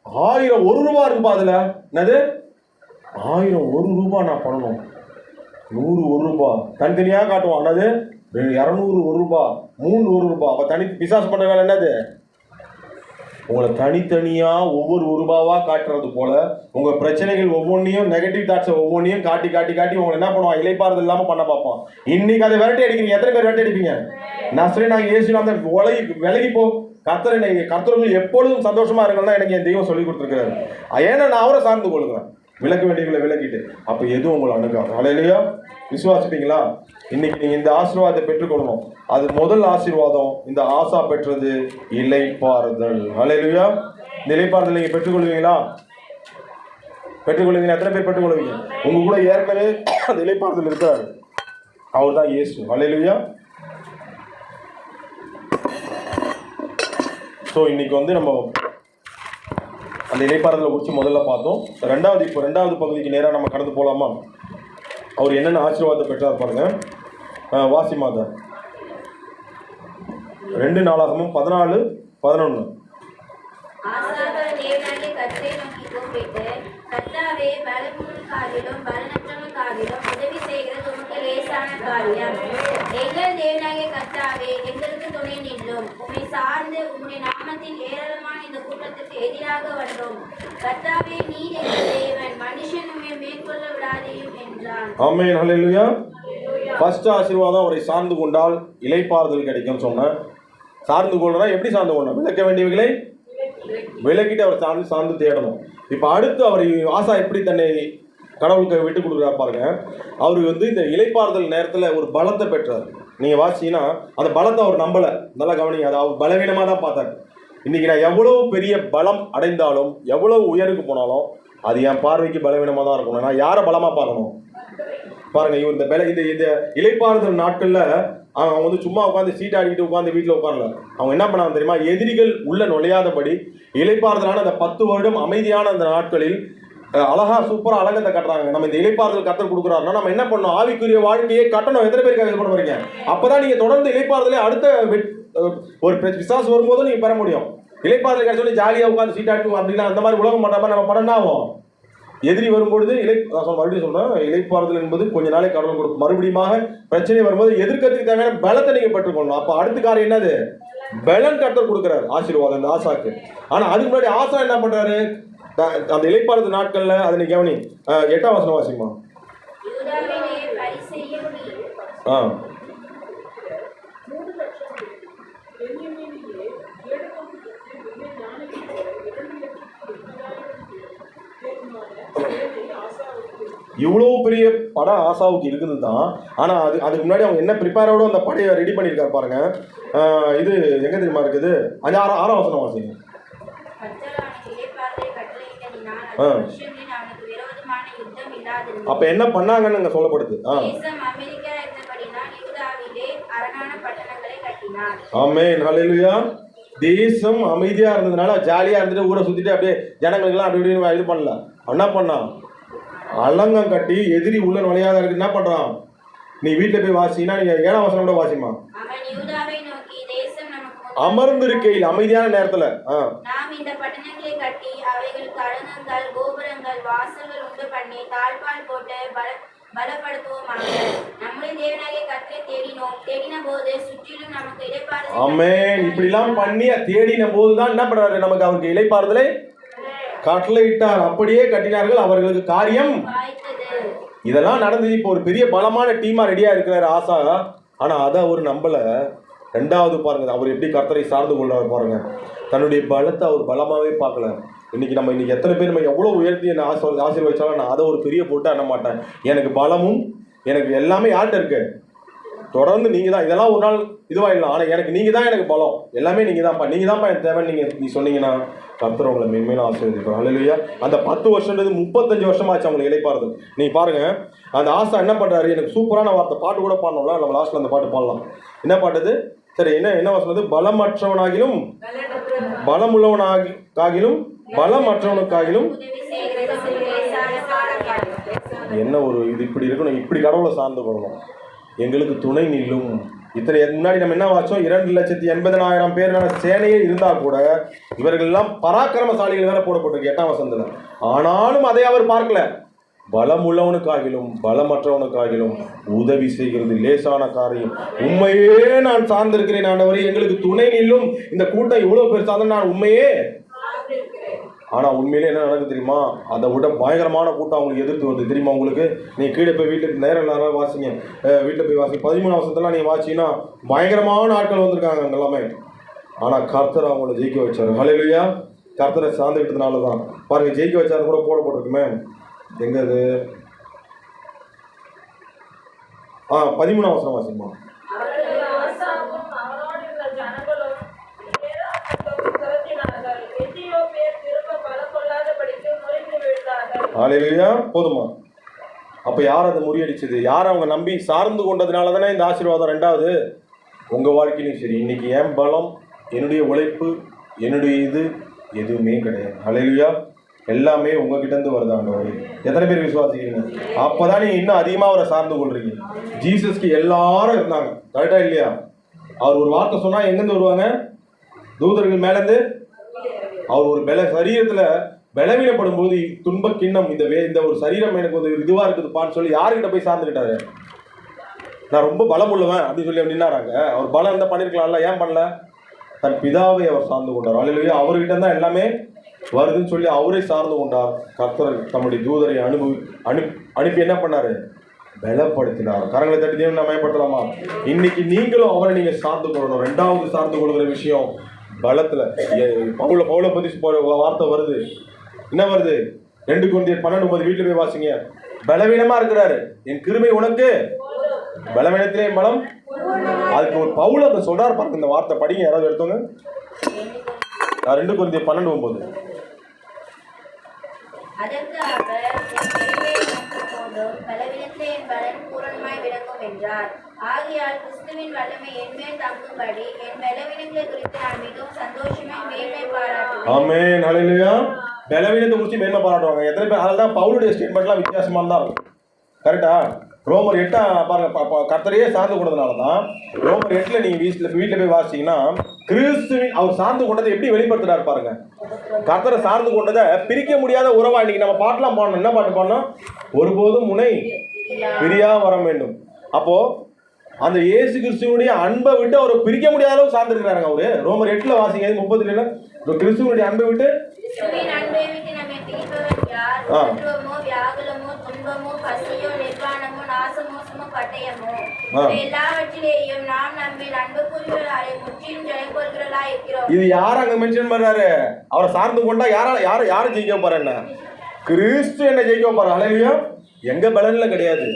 1001 ரூபா இருக்குப்பா அதில், என்னது 1001 ரூபா நான் பண்ணணும், 101 ரூபா தனித்தனியாக காட்டுவான். என்னது 201 ரூபா, 301 ரூபா. அப்போ பிசாசு பண்ணுற வேலை என்னது, உங்களை தனித்தனியாக ஒவ்வொரு ரூபாவா காட்டுறது போல உங்கள் பிரச்சனைகள் ஒவ்வொன்றையும், நெகட்டிவ் தாட்ஸை ஒவ்வொன்றையும் காட்டி காட்டி காட்டி உங்களை என்ன பண்ணுவான், இலைப்பாறுதல் இல்லாமல் பண்ண பார்ப்போம். இன்னைக்கு அதை விரட்டி அடிக்கிறீங்க. எத்தனை பேர் விரட்டி அடிப்பீங்க? நான் சொல்லி நாங்கள் ஏசி அந்த விலகிப்போ கர்த்தர்கள் எப்பொழுதும் சந்தோஷமா இருக்கணும்னா எனக்கு என் தெய்வம் சொல்லி கொடுத்துருக்காரு. ஏன்னா நான் அவரை சார்ந்து கொள்கிறேன், விளக்க வேண்டியவங்களை விளக்கிட்டு. அப்போ எதுவும் உங்களை அணுகாது. ஹல்லேலூயா. விசுவாசிப்பீங்களா? இன்னைக்கு நீங்கள் இந்த ஆசீர்வாதத்தை பெற்றுக்கொள்ளணும். அது முதல் ஆசீர்வாதம் இந்த ஆசா பெற்றது இலைப்பாறுதல். ஹல்லேலூயா. இந்த இலைப்பாறுதல் நீங்கள் பெற்றுக்கொள்வீங்களா? பெற்றுக்கொள்வீங்க. எத்தனை பேர் பெற்றுக்கொள்வீங்க? உங்க கூட ஏற்கனவே அந்த இலைப்பாறுதல் இருக்கிறாரு, அவர் தான் இயேசு. ஹல்லேலூயா. ஸோ இன்னைக்கு வந்து நம்ம அந்த இலைப்பாறுதலை குறித்து முதல்ல பார்த்தோம். ரெண்டாவது பகுதிக்கு நேராக நம்ம கடந்து போகலாமா? அவர் என்னென்ன ஆசீர்வாதத்தை பெற்றார் பாருங்க. வாசி மாதா 2 நாளாகமும் 14:11. உதவி செய்கிறது உமக்கு லேசான காரியம். எங்கள் தேவனாகிய கர்த்தாவே, எங்களுக்கு துணை நின்றோம். உம்மை சார்ந்து உம்முடைய நாமத்தில் ஏராளமான இந்த கூட்டத்துக்கு எதிராக வந்தோம். கர்த்தாவே, நீர் எங்கள் தேவன், மனுஷன் உம்மை மேற்கொள்ள விடாதேயும் என்றான். ஆமென். ஹல்லேலூயா. ஃபர்ஸ்ட் ஆசீர்வாதம், அவரை சார்ந்து கொண்டால் இலைப்பாறுதல் கிடைக்கும் சொன்னேன். சார்ந்து கொள்ளனா எப்படி சார்ந்து கொள்ளணும்? விளக்க வேண்டியவைகளை விளக்கிட்டு அவர் சார்ந்து தேடணும். இப்போ அடுத்து அவர் ஆசா எப்படி தன்னை கடவுளுக்கு விட்டு கொடுக்குறாரு பாருங்க. அவருக்கு வந்து இந்த இலைப்பாறுதல் நேரத்தில் ஒரு பலத்தை பெற்றார். நீங்கள் வாசிங்கன்னா அந்த பலத்தை அவர் நம்பலை. நல்லா கவனிங்க, அதை அவர் பலவீனமாக தான் பார்த்தார். இன்றைக்கி நான் எவ்வளோ பெரிய பலம் அடைந்தாலும், எவ்வளோ உயருக்கு போனாலும் அது என் பார்வைக்கு பலவீனமாக தான் இருக்கணும். நான் யாரை பலமாக பார்க்கணும் பாருங்கள். இவர் இந்த இலைப்பாறுதல் நாட்களில் அவங்க வந்து சும்மா உட்காந்து சீட் ஆடிக்கிட்டு உட்காந்து வீட்டில் உட்காரல. அவங்க என்ன பண்ணாங்க தெரியுமா? எதிரிகள் உள்ள நுழையாதபடி இலைப்பாறுதலான அந்த 10 வருடம் அமைதியான அந்த நாட்களில் அழகா சூப்பராக அழகத்தை கட்டுறாங்க. நம்ம இந்த இலைப்பாறுதல் கத்தல் கொடுக்குறாருன்னா நம்ம என்ன பண்ணணும்? ஆவிக்குரிய வாழ்க்கையை கட்டணும். எத்தனை பேருக்கு இது பண்ண போறீங்க? அப்போதான் நீங்கள் தொடர்ந்து இலைப்பாறுதலே அடுத்த ஒரு பிசாசு வரும்போது நீங்கள் பெற முடியும். இலைப்பாறுதல் கிடைச்சோடனே ஜாலியாக உட்காந்து சீட்டாட்டு அப்படின்னா அந்த மாதிரி உலகம் பண்ணாமல் நம்ம படம் ஆகும். எதிரி வரும்பொழுது மறுபடியும் சொல்றேன், இலைப்பாறுதல் என்பது கொஞ்ச நாளைக்கு கடவுள் கொடுக்கும். மறுபடியும் பிரச்சனை வரும்போது எதிர்க்கிறதுக்கு தேவையான பலத்தை நீங்க பெற்றுக்கொள்ளணும். அப்போ அடுத்த காரியம் என்னது? பலன் கர்த்தர் கொடுக்குறாரு, ஆசீர்வாதம் இந்த ஆசாக்கு. ஆனா அதுக்கு முன்னாடி ஆசா என்ன பண்றாரு? அந்த இலைப்பாறுதல் நாட்கள்ல அதை நீ கவனி. 8ஆம் வசனம் வாசிமா. இவ்வளோ பெரிய படம் ஆசாவுக்கு இருக்குது தான். ஆனால் அதுக்கு முன்னாடி அவங்க என்ன ப்ரிப்பேரோட அந்த படையை ரெடி பண்ணியிருக்காரு பாருங்க. இது எங்கே தெரியுமா இருக்குது? 6ஆம் வசனம் வாசிங்க. அப்ப என்ன பண்ணாங்கன்னு சொல்லப்படுது. ஆமென். ஹல்லேலூயா. தேசம் அமைதியா இருந்ததுனால ஜாலியா இருந்துட்டு ஊரை சுத்திட்டு அப்படியே ஜனங்களுக்கெல்லாம் அப்படி இப்படி இது பண்ணல. என்ன பண்ணா? அலங்கம் கட்டி எதிரி உள்ள நுழையாத இருக்கு. என்ன பண்றான்? நீ வீட்டுல போய் வாசினா, நீங்க 7ஆம் வசனம் கூட வாசிமா. அமர்ந்திருக்கையில் அமைதியான நேரத்துல நாம் இந்த பட்டணங்களை கட்டி அவைகளுக்கு அலங்கங்கள், கோபுரங்கள், வாசல்கள் உண்டு பண்ணி தாழ்பால் போட்டு பலப்படுத்துவோமாக. நம்முடைய தேவனாகிய கர்த்தரை தேடினோம். தேடின போது சுற்றிலும் நமக்கு இலைப்பாறுதல். ஆமென். இப்படி எல்லாம் பண்ணி தேடின போதுதான் என்ன பண்றாரு? நமக்கு அவருக்கு இலைப்பாறுதலை கட்டளையிட்டார். அப்படியே கட்டினார்கள், அவர்களுக்கு காரியம் இதெல்லாம் நடந்தது. இப்போ ஒரு பெரிய பலமான டீமா ரெடியா இருக்கிறாரு ஆசா. ஆனா அதை அவர் நம்பல. 2வது பாருங்க, அவர் எப்படி கர்த்தரை சார்ந்து கொள்ளாரு பாருங்க. தன்னுடைய பலத்தை அவர் பலமாவே பார்க்கல. இன்னைக்கு எத்தனை பேர் நம்ம எவ்வளோ உயர்த்தி என்ன ஆசீர்வதிச்சாலும் நான் அதை ஒரு பெரிய போட்டு அண்ண மாட்டேன். எனக்கு பலமும் எனக்கு எல்லாமே யார்கிட்ட இருக்கு? தொடர்ந்து நீங்க தான். இதெல்லாம் ஒரு நாள் இதுவாயிடலாம். ஆனா எனக்கு நீங்க தான் எனக்கு பலம், எல்லாமே நீங்க தான்ப்பா, நீங்க தான்ப்பா எனக்கு தேவை. நீ சொன்னீங்கன்னா கர்த்தர் உங்களை மென்மேலும் ஆசீர்வதிப்பார். ஹல்லேலூயா. அந்த 10 வருஷம்ன்றது 35 வருஷமாச்சு அவங்களை இளைப்பாறுது. நீ பாருங்க, அந்த ஆசா என்ன பண்றாரு? எனக்கு சூப்பரான வார்த்தை, பாட்டு கூட பாடணும்ல, நம்ம லாஸ்ட்ல அந்த பாட்டு பாடலாம். என்ன பாட்டுது? சரி, என்ன வசனது? பலமற்றவனாகிலும் பலமுள்ளவனாகிலும் பலமற்றவனுக்காகிலும் என்ன ஒரு இது இப்படி இருக்கணும், இப்படி கடவுளை சார்ந்து கொள்ளணும். எங்களுக்கு துணை நில்லும். இத்தனை முன்னாடி நம்ம என்ன வாச்சோம்? 2,80,000 பேரான சேனையே இருந்தா கூட இவர்கள் எல்லாம் பராக்கிரமசாலிகள் வேற போடப்பட்டிருக்கு 8ஆம் வசனத்துல. ஆனாலும் அதை அவர் பார்க்கல. பலம் உள்ளவனுக்காகிலும் பலமற்றவனுக்காகிலும் உதவி செய்கிறது லேசான காரியம். உண்மையே நான் சார்ந்திருக்கிறேன் ஆண்டவரே, எங்களுக்கு துணை நில்லும். இந்த கூட்டம் இவ்வளவு பேர் சார்ந்த நான் உண்மையே. ஆனா உண்மையிலே என்ன நடக்குது தெரியுமா? அதை விட பயங்கரமான கூட்டம் அவங்களுக்கு எதிர்த்து வருது தெரியுமா உங்களுக்கு? நீ கீழே போய் வீட்டுக்கு நேரம் வாசிங்க, வீட்டில் போய் வாசிங்க. 13 வருஷத்துலாம் நீ வாசிங்கன்னா பயங்கரமான ஆட்கள் வந்திருக்காங்க அங்கே எல்லாமே. ஆனா கர்த்தர் அவங்கள ஜெயிக்க வச்சாரு. ஹல்லேலூயா. கர்த்தரை சார்ந்துக்கிட்டதுனால தான் பாருங்க ஜெயிக்க வச்சாரு கூட போடப்பட்டிருக்குமே. எங்க அது? 13ஆம் வசனம் வாசிமா. ஹல்லேலூயா. போதுமா? அப்ப யார் அதை முறியடிச்சது? யார் அவங்க நம்பி சார்ந்து கொண்டதுனால தானே இந்த ஆசீர்வாதம். ரெண்டாவது, உங்க வாழ்க்கையிலும் சரி, இன்னைக்கு என் பலம், என்னுடைய உழைப்பு, என்னுடைய இது எதுவுமே கிடையாது. ஹல்லேலூயா. எல்லாமே உங்ககிட்ட இருந்து வருது ஆண்டவரே. எத்தனை பேர் விசுவாசிக்கிறீங்க? அப்பதான் நீங்க இன்னும் அதிகமா அவரை சார்ந்து கொள்றீங்க. ஜீசஸ்க்கு எல்லாரும் இருந்தாங்க, கரெக்டா இல்லையா? அவர் ஒரு வார்த்தை சொன்னா எங்கிருந்து வருவாங்க? தூதர்கள் மேலேருந்து. அவர் ஒரு சரீரத்துல பலவீனப்படும் போது துன்ப கிண்ணம், இந்த ஒரு சரீரம் எனக்கு ஒரு இதுவா இருக்குதுப்பான்னு சொல்லி யாருக்கிட்ட போய் சார்ந்துக்கிட்டாரு? நான் ரொம்ப பலம் உள்ளவன் அப்படின்னு சொல்லி நின்னாராங்க. அவர் பலம் இருந்தா பண்ணிருக்கலாம்ல, ஏன் பண்ணல? தன் பிதாவை அவர் சார்ந்து கொண்டார். அல்லேலூயா. அவர்கிட்ட தான் எல்லாமே வருதுன்னு சொல்லி அவரை சார்ந்து கொண்டார். கர்த்தர் தம்முடைய தூதரை அனுப்பி என்ன பண்ணாரு? பலப்படுத்தினார். கரங்களை தட்டி தேவனை நம்ம பயன்படுத்தலாமா? இன்னைக்கு நீங்களும் அவரை நீங்க சார்ந்து கொள்ளணும். ரெண்டாவது சார்ந்து கொள்கிற விஷயம் பலத்துல. பவுல பத்தி வார்த்தை வருது. என்ன வருது? 2 Corinthians 12:9 வீட்டுல போய் வாசிங்க. பலவீனமா இருக்கிறாரு, என் கிருபை உனக்கு பலவீனத்திலே பலம். அதுக்கு ஒரு பவுல் அந்த சொல்றாரு பாருங்க. இந்த வார்த்தை படிங்க, யாராவது எடுத்தோங்க. 2 Corinthians 12:9. அதற்கு அவர் பலவீனத்திலே என் பலன் பூரணமாய் விளங்கும் என்றார். ஆகையால் கிறிஸ்துவின் வல்லமை என்மேல் தங்கும்படி என் பலவீனங்களை குறித்து நான் மிகவும் சந்தோஷமாய் மேன்மை பாராட்டுவேன். ஆமென். ஹல்லேலூயா. பலவீனத்தை குறித்து மேன்மை பாராட்டுவாங்க எத்தனை பேர்? அதனால பவுலுடைய ஸ்டேட்மெண்ட்லாம் வித்தியாசமா தான் இருக்கும். கரெக்டா? ரோமர் 8 பாருங்க, கர்த்தரையே சார்ந்து கொண்டதுனால தான் ரோமர் 8 நீங்க வீட்டில் போய் வாசிங்கன்னா கிறிஸ்துவின் அவர் சார்ந்து கொண்டதை எப்படி வெளிப்படுத்துறாரு பாருங்க. கர்த்தரை சார்ந்து கொண்டதை பிரிக்க முடியாத உறவா. இன்னைக்கு நம்ம பாட்டெல்லாம் பாடணும். என்ன பாட்டு பாடணும்? ஒருபோதும் முனை பிரியா வர வேண்டும். அப்போ அந்த இயேசு கிறிஸ்துவனுடைய அன்பை விட்டு அவரை பிரிக்க முடியாத அளவு சார்ந்திருக்கிறாங்க அவரு. ரோமர் 8 வாசிங்க 30 கிறிஸ்துவனுடைய அன்பை விட்டு இது யார் அங்க மென்ஷன் பண்றாரு? அவரை சார்ந்து கொண்டா யாரை ஜெயிக்க போறேன்னா கிறிஸ்து என்ன ஜெயிக்க போற. ஹல்லேலூயா. எங்க பலன்ல கிடையாது.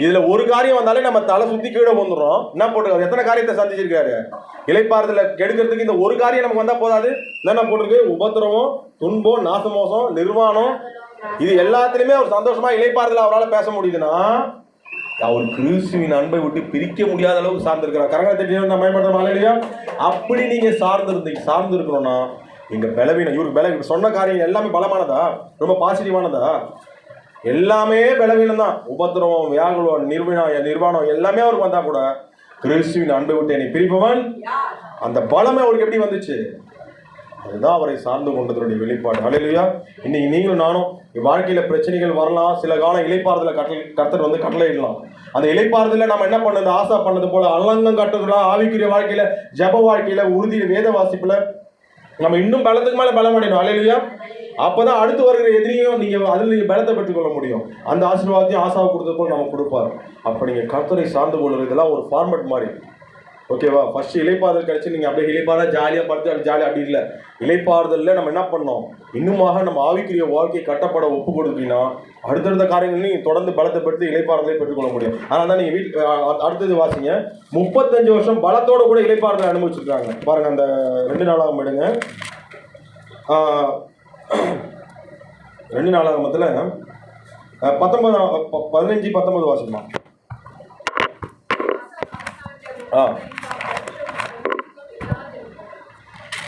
இதுல ஒரு காரியம் வந்தாலே நம்ம தலை சுத்தி கீழே வந்துடுறோம். என்ன போட்டுருக்காரு? எத்தனை காரியத்தை சந்திச்சிருக்காரு? இளைப்பாறுதல கெடுக்கிறதுக்கு இந்த ஒரு காரியம் நமக்கு வந்தா போதாது. என்ன போட்டிருக்கு? உபத்திரவம், துன்பம், நாசமோசம், நிர்வாணம், இது எல்லாத்திலுமே அவர் சந்தோஷமா இளைப்பாறுதல அவரால் பேச முடியுதுன்னா அவர் கிறிஸ்துவின் அன்பை விட்டு பிரிக்க முடியாத அளவுக்கு சார்ந்திருக்கிறார். கரங்களை தட்டி நம்ம பயன்படுத்தணும் இல்லையா? அப்படி நீங்க சார்ந்து இருக்கணும்னா இங்க பலவீனம். இவருக்கு சொன்ன காரியம் எல்லாமே பலமானதா? ரொம்ப பாசிட்டிவானதா? எல்லாமே பலவீனம் தான். உபத்திரவம், வியாகுலம், நிர்வாணம் எல்லாமே அவருக்கு வந்தா கூட கிறிஸ்துவின் அன்பை விட்டு என்னை பிரிப்பவன், அந்த பலமே அவருக்கு எப்படி வந்துச்சு? அதுதான் அவரை சார்ந்து கொண்டதனுடைய வெளிப்பாடு. ஹல்லேலூயா. இன்னைக்கு நீங்களும் நானும் வாழ்க்கையில பிரச்சனைகள் வரலாம். சில காலம் இளைப்பாறுதல கர்த்தர் கட்டளையிடலாம். அந்த இளைப்பாறுதல நம்ம என்ன பண்ணது? ஆசா பண்ணது போல அலங்கம் கட்டுறதுலாம் ஆவிக்குரிய வாழ்க்கையில, ஜப வாழ்க்கையில, உறுதி வேத வாசிப்புல நம்ம இன்னும் பலத்துக்கு மேல பலம் அடையணும். ஹல்லேலூயா. அப்பதான் அடுத்து வருகிற எதிரியும் நீங்க பலத்தை பெற்றுக்கொள்ள முடியும். அந்த ஆசீர்வாதத்தையும் ஆசாவை கொடுத்தது போல நம்ம கொடுப்பாரு. அப்ப நீங்க கர்த்தரை சார்ந்து கொள்வது இதெல்லாம் ஒரு ஃபார்மட் மாதிரி. ஓகேவா? ஃபர்ஸ்ட் இலைப்பாறுதல் கிடைச்சி நீங்கள் அப்படியே இலைப்பாறுதல் ஜாலியாக படுத்து அப்படி ஜாலியாக அப்படி இல்லை. இலைப்பாறுதலில் நம்ம என்ன பண்ணோம், இன்னுமாக நம்ம ஆவிக்குரிய வாழ்க்கை கட்டப்பட ஒப்பு கொடுத்தீங்கன்னா அடுத்தடுத்த காரியங்கள் நீங்கள் தொடர்ந்து பலத்தை பெற்று இலைப்பாறுதலை பெற்றுக்கொள்ள முடியும். அதனால தான் நீங்கள் வீட்டில் அடுத்தது வாசிங்க. 35 வருஷம் பலத்தோடு கூட இலைப்பாறுதலை அனுபவிச்சிருக்காங்க பாருங்கள். அந்த 2 நாளாகம் எடுங்க. 2 நாளாகமத்தில் 15-19 வாசிக்கலாம்.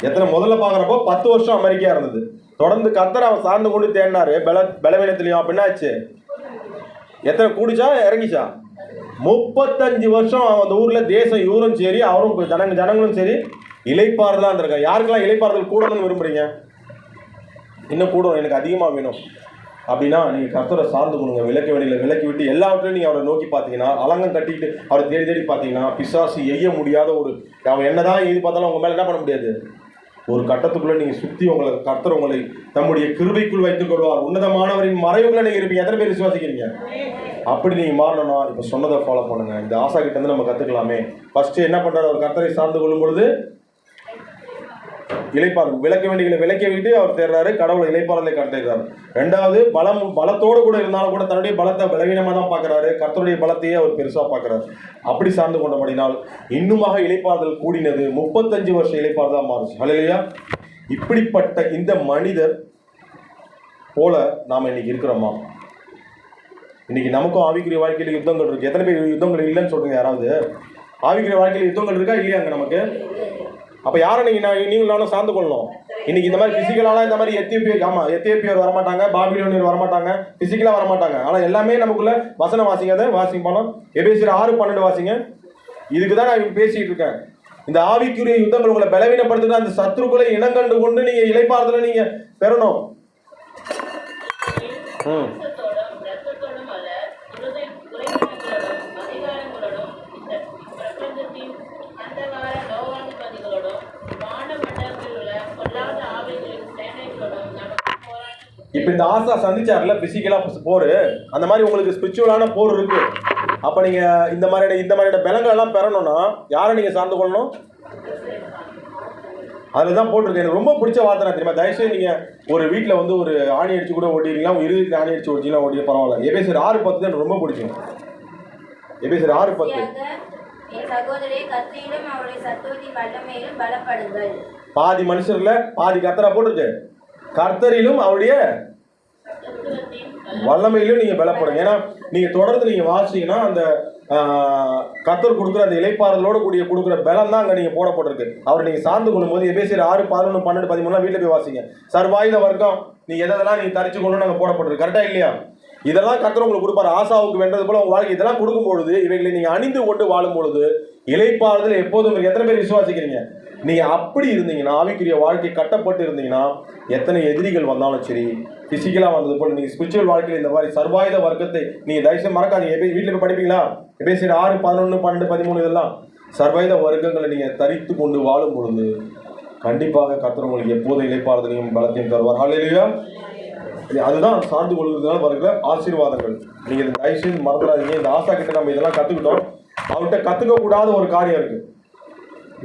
எத்தனை முதல்ல பார்க்குறப்போ 10 வருஷம் அமெரிக்கா இருந்தது. தொடர்ந்து கர்த்தரை அவன் சார்ந்து கொண்டு தேடினாரு. பலவீனத்திலையும் அப்படின்னாச்சு. எத்தனை கூடிச்சா இறங்கிச்சா? 35 வருஷம் அந்த ஊரில் தேசம் இவரும் சரி அவரும் ஜனங்களும் சரி இலைப்பாறுதலாக இருந்திருக்காங்க. யாருக்கெல்லாம் இலைப்பாறுதல் கூடணும்னு விரும்புகிறீங்க? இன்னும் கூட எனக்கு அதிகமாக வேணும் அப்படின்னா நீங்கள் கர்த்தரை சார்ந்து கொடுங்க. விளக்கு வெளியில் விளக்கி விட்டு எல்லாவற்றையும் நீங்கள் அவரை நோக்கி பார்த்தீங்கன்னா, அலங்கம் கட்டிட்டு அவரை தேடி தேடி பார்த்தீங்கன்னா பிசாசு எய்ய முடியாத ஒரு அவன் என்னதான் எது பார்த்தாலும் உங்கள் மேலே என்ன பண்ண முடியாது. ஒரு கட்டத்துக்குள்ளே நீங்கள் சுற்றி கர்த்தர் உங்களை தம்முடைய கிருபைக்குள் வைத்துக் கொள்வார். உன்னதமானவரின் மறைவுகளை நீங்கள் இருப்பீங்க. எத்தனை பேர் விசுவாசிக்கிறீங்க? அப்படி நீங்கள் மாறணும்னா இப்போ சொன்னதை ஃபாலோ பண்ணுங்க. இந்த ஆசா கிட்ட இருந்து நம்ம கற்றுக்கலாமே. ஃபர்ஸ்ட்டு என்ன பண்ணுறாரு, அவர் கர்த்தரை சார்ந்து கொள்ளும் பொழுது இலைப்பாறுதல் விளக்க வேண்டியதை விளக்கி விட்டு அவர் தேர்றாரு. கடவுளை இலைப்பாறுதலை கட்டுறாரு. 2வது பலத்தோடு கூட இருந்தாலும் கூட தன்னுடைய பலத்தை பலவீனமாக தான் பார்க்குறாரு. கர்த்தருடைய பலத்தையே அவர் பெருசாக பார்க்குறாரு. அப்படி சார்ந்து கொண்டபடினால் இன்னுமாக இலைப்பாறுதல் கூடினது. 35 வருஷம் இலைப்பாறுதலாக மாறுச்சு. ஹல்லேலூயா. இப்படிப்பட்ட இந்த மனிதர் போல நாம் இன்னைக்கு இருக்கிறோமா? இன்னைக்கு நமக்கும் ஆவிக்குரிய வாழ்க்கையில் யுத்தங்கள் இருக்கு. எத்தனை பேர் யுத்தங்கள் இல்லைன்னு சொல்றீங்க? யாராவது ஆவிக்குரிய வாழ்க்கையில் யுத்தங்கள் இருக்கா இல்லையாங்க நமக்கு? அப்போ யாரை நீங்களும் நானும் சார்ந்து கொள்ளணும். இன்னைக்கு இந்த மாதிரி பிசிக்கலாலாம் இந்த மாதிரி எத்தியோப்பியர் வரமாட்டாங்க, பாபிலோனியர் வரமாட்டாங்க, பிசிக்கலாக வரமாட்டாங்க. ஆனால் எல்லாமே நமக்குள்ள வசனம் வாசிங்க. அதை வாசிங்க போனோம். எபேசியர் 6:12 வாசிங்க. இதுக்கு தான் நான் பேசிட்டு இருக்கேன். இந்த ஆவிக்குரிய யுத்தங்கள் உங்களை பலவீனப்படுத்துகிற அந்த சத்துருக்களை இனங்கண்டு கொண்டு நீங்கள் இலைப்பாறுதலை நீங்கள் பெறணும். இப்போ இந்த ஆசா சந்திச்சார்ல பிசிக்கலாக போர், அந்த மாதிரி உங்களுக்கு ஸ்பிரிச்சுவலான போர் இருக்கு. அப்போ நீங்கள் இந்த மாதிரியான பலங்கள் எல்லாம் பெறணும்னா யாரை நீங்கள் சார்ந்து கொள்ளணும்? அதில் தான் போட்டிருக்கேன். எனக்கு ரொம்ப பிடிச்ச வார்த்தை தெரியுமா? தயவுசெய்து நீங்கள் ஒரு வீட்டில் வந்து ஒரு ஆணி அடிச்சு கூட ஓட்டிருக்கலாம், இறுதிக்கு ஆணி அடிச்சு ஓட்டிக்கலாம், ஓட்டிய பரவாயில்ல. எபேசியர் 6:10 எனக்கு ரொம்ப பிடிக்கும். எபேசியர் 6:10. பாதி மனுஷர்ல பாதி கர்த்தரா போட்டிருக்கு. கர்த்தரிலும் அவருடைய வல்லமையிலும் நீங்க பலப்படுங்க. ஏன்னா நீங்க தொடர்ந்து நீங்க வாசிங்கன்னா அந்த கர்த்தர் கொடுக்குற அந்த இலைப்பாறுதலோட கூடிய கொடுக்குற பலம் தான் அங்கே நீங்கள் போடப்பட்டிருக்கு. அவர் நீங்கள் சார்ந்து கொள்ளும்போது எபேசியர் 6, 11, 12, 13 வீட்டில் போய் வாசிங்க. சர்வாயுத வர்க்கம் நீங்கள் எதெல்லாம் நீங்கள் தரிச்சு கொள்ளணும்னு அங்கே போடப்பட்டிருக்கு. கரெக்டாக இல்லையா? இதெல்லாம் கர்த்தர் உங்களுக்கு கொடுப்பாரு. ஆசாவுக்கு வென்றது போல உங்கள் வாழ்க்கை இதெல்லாம் கொடுக்கும் பொழுது இவைகளை நீங்கள் அணிந்து கொண்டு வாழும் பொழுது இலைப்பாறுதல் எப்போதும் எத்தனை பேர் விசுவாசிக்கிறீங்க? நீங்கள் அப்படி இருந்தீங்கன்னா, ஆவிக்குரிய வாழ்க்கை கட்டப்பட்டு இருந்தீங்கன்னா, எத்தனை எதிரிகள் வந்தாலும் சரி, பிசிக்கலாக வந்தது போல் நீங்கள் ஸ்பிரிச்சுவல் வாழ்க்கையில் இந்த மாதிரி சர்வாயுத வர்க்கத்தை நீங்கள் தயவுசெய்து மறக்காதீங்க. வீட்டில் போய் படிப்பீங்களா? எபேசியர் 6, 11, 12, 13 இதெல்லாம் சர்வாயுத வர்க்கங்களை நீங்கள் தரித்து கொண்டு வாழும் பொழுது கண்டிப்பாக கர்த்தர் உங்களுக்கு எப்போதும் இலைப்பாறுதலையும் பலத்தையும் தருவார். ஹல்லேலூயா. அதுதான் சார்ந்து கொள்வதனால வருகிற ஆசீர்வாதங்கள். நீங்கள் இந்த தயவுசெய்து மறந்துடாதீங்க. இந்த ஆசா கிட்ட நம்ம இதெல்லாம் கற்றுக்கிட்டோம். அவர்கிட்ட கற்றுக்கக்கூடாத ஒரு காரியம் இருக்குது.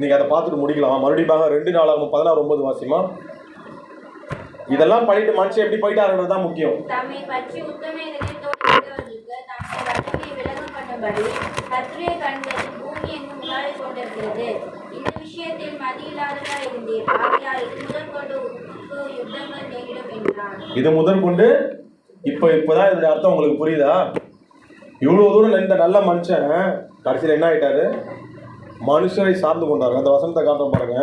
நீங்கள் அதை பார்த்துட்டு முடிக்கலாம். மறுபடியும் 2 நாளாகும் 16:9 வாசிமா. இதெல்லாம் பண்ணிட்டு மனுஷன் எப்படி போயிட்டாருன்றது தான் முக்கியம். இது முதல் கொண்டு இப்பதான் இதோட அர்த்தம் உங்களுக்கு புரியுதா? இவ்வளவு தூரம் இந்த நல்ல மனுஷன் கடைசியில் என்ன ஆயிட்டாரு? மனுஷரை சார்ந்து கொண்டாரு. அந்த வசனத்தை காட்ட பாருங்க.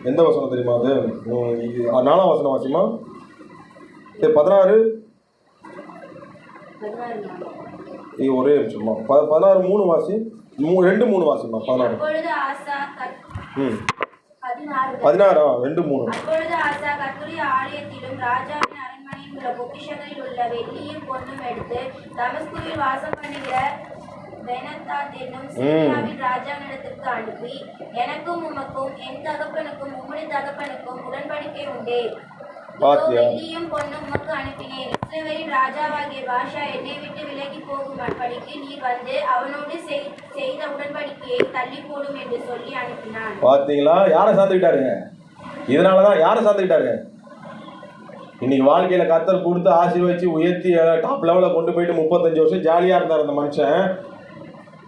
எந்த வசனம் தெரியுமா? அது 4ஆம் வசனம் வாசிமா. 16 ஒரே நிமிஷமா. 16:3 வாசி. 2:3 வாசிமா. 16 2:3. எனக்கும் உமக்கும் என் தகப்பனுக்கும் உம்முடைய தகப்பனுக்கும் உடன்படிக்கை உண்டே. பாத்தியா? வெள்ளியும் பொன்னும் உமக்கு அனுப்பினேன். இஸ்ரவேலின் ராஜாவாகிய பாஷா என்னை விட்டு விலகி போகும்படிக்கு நீர் வந்து அவனோடு செய்த உடன்படிக்கையை தள்ளி போடும் என்று சொல்லி அனுப்பினான். பாத்தீங்களா? யாரை சார்ந்துக்கிட்டாருங்க? இதனாலதான் யாரை சார்ந்துக்கிட்டாரு? இன்னைக்கு வாழ்க்கையில கர்த்தர் கொடுத்து ஆசீர்வதிச்சு உயர்த்தி டாப் லெவலில் கொண்டு போயிட்டு 35 வருஷம் ஜாலியா இருந்தார் அந்த மனுஷன்.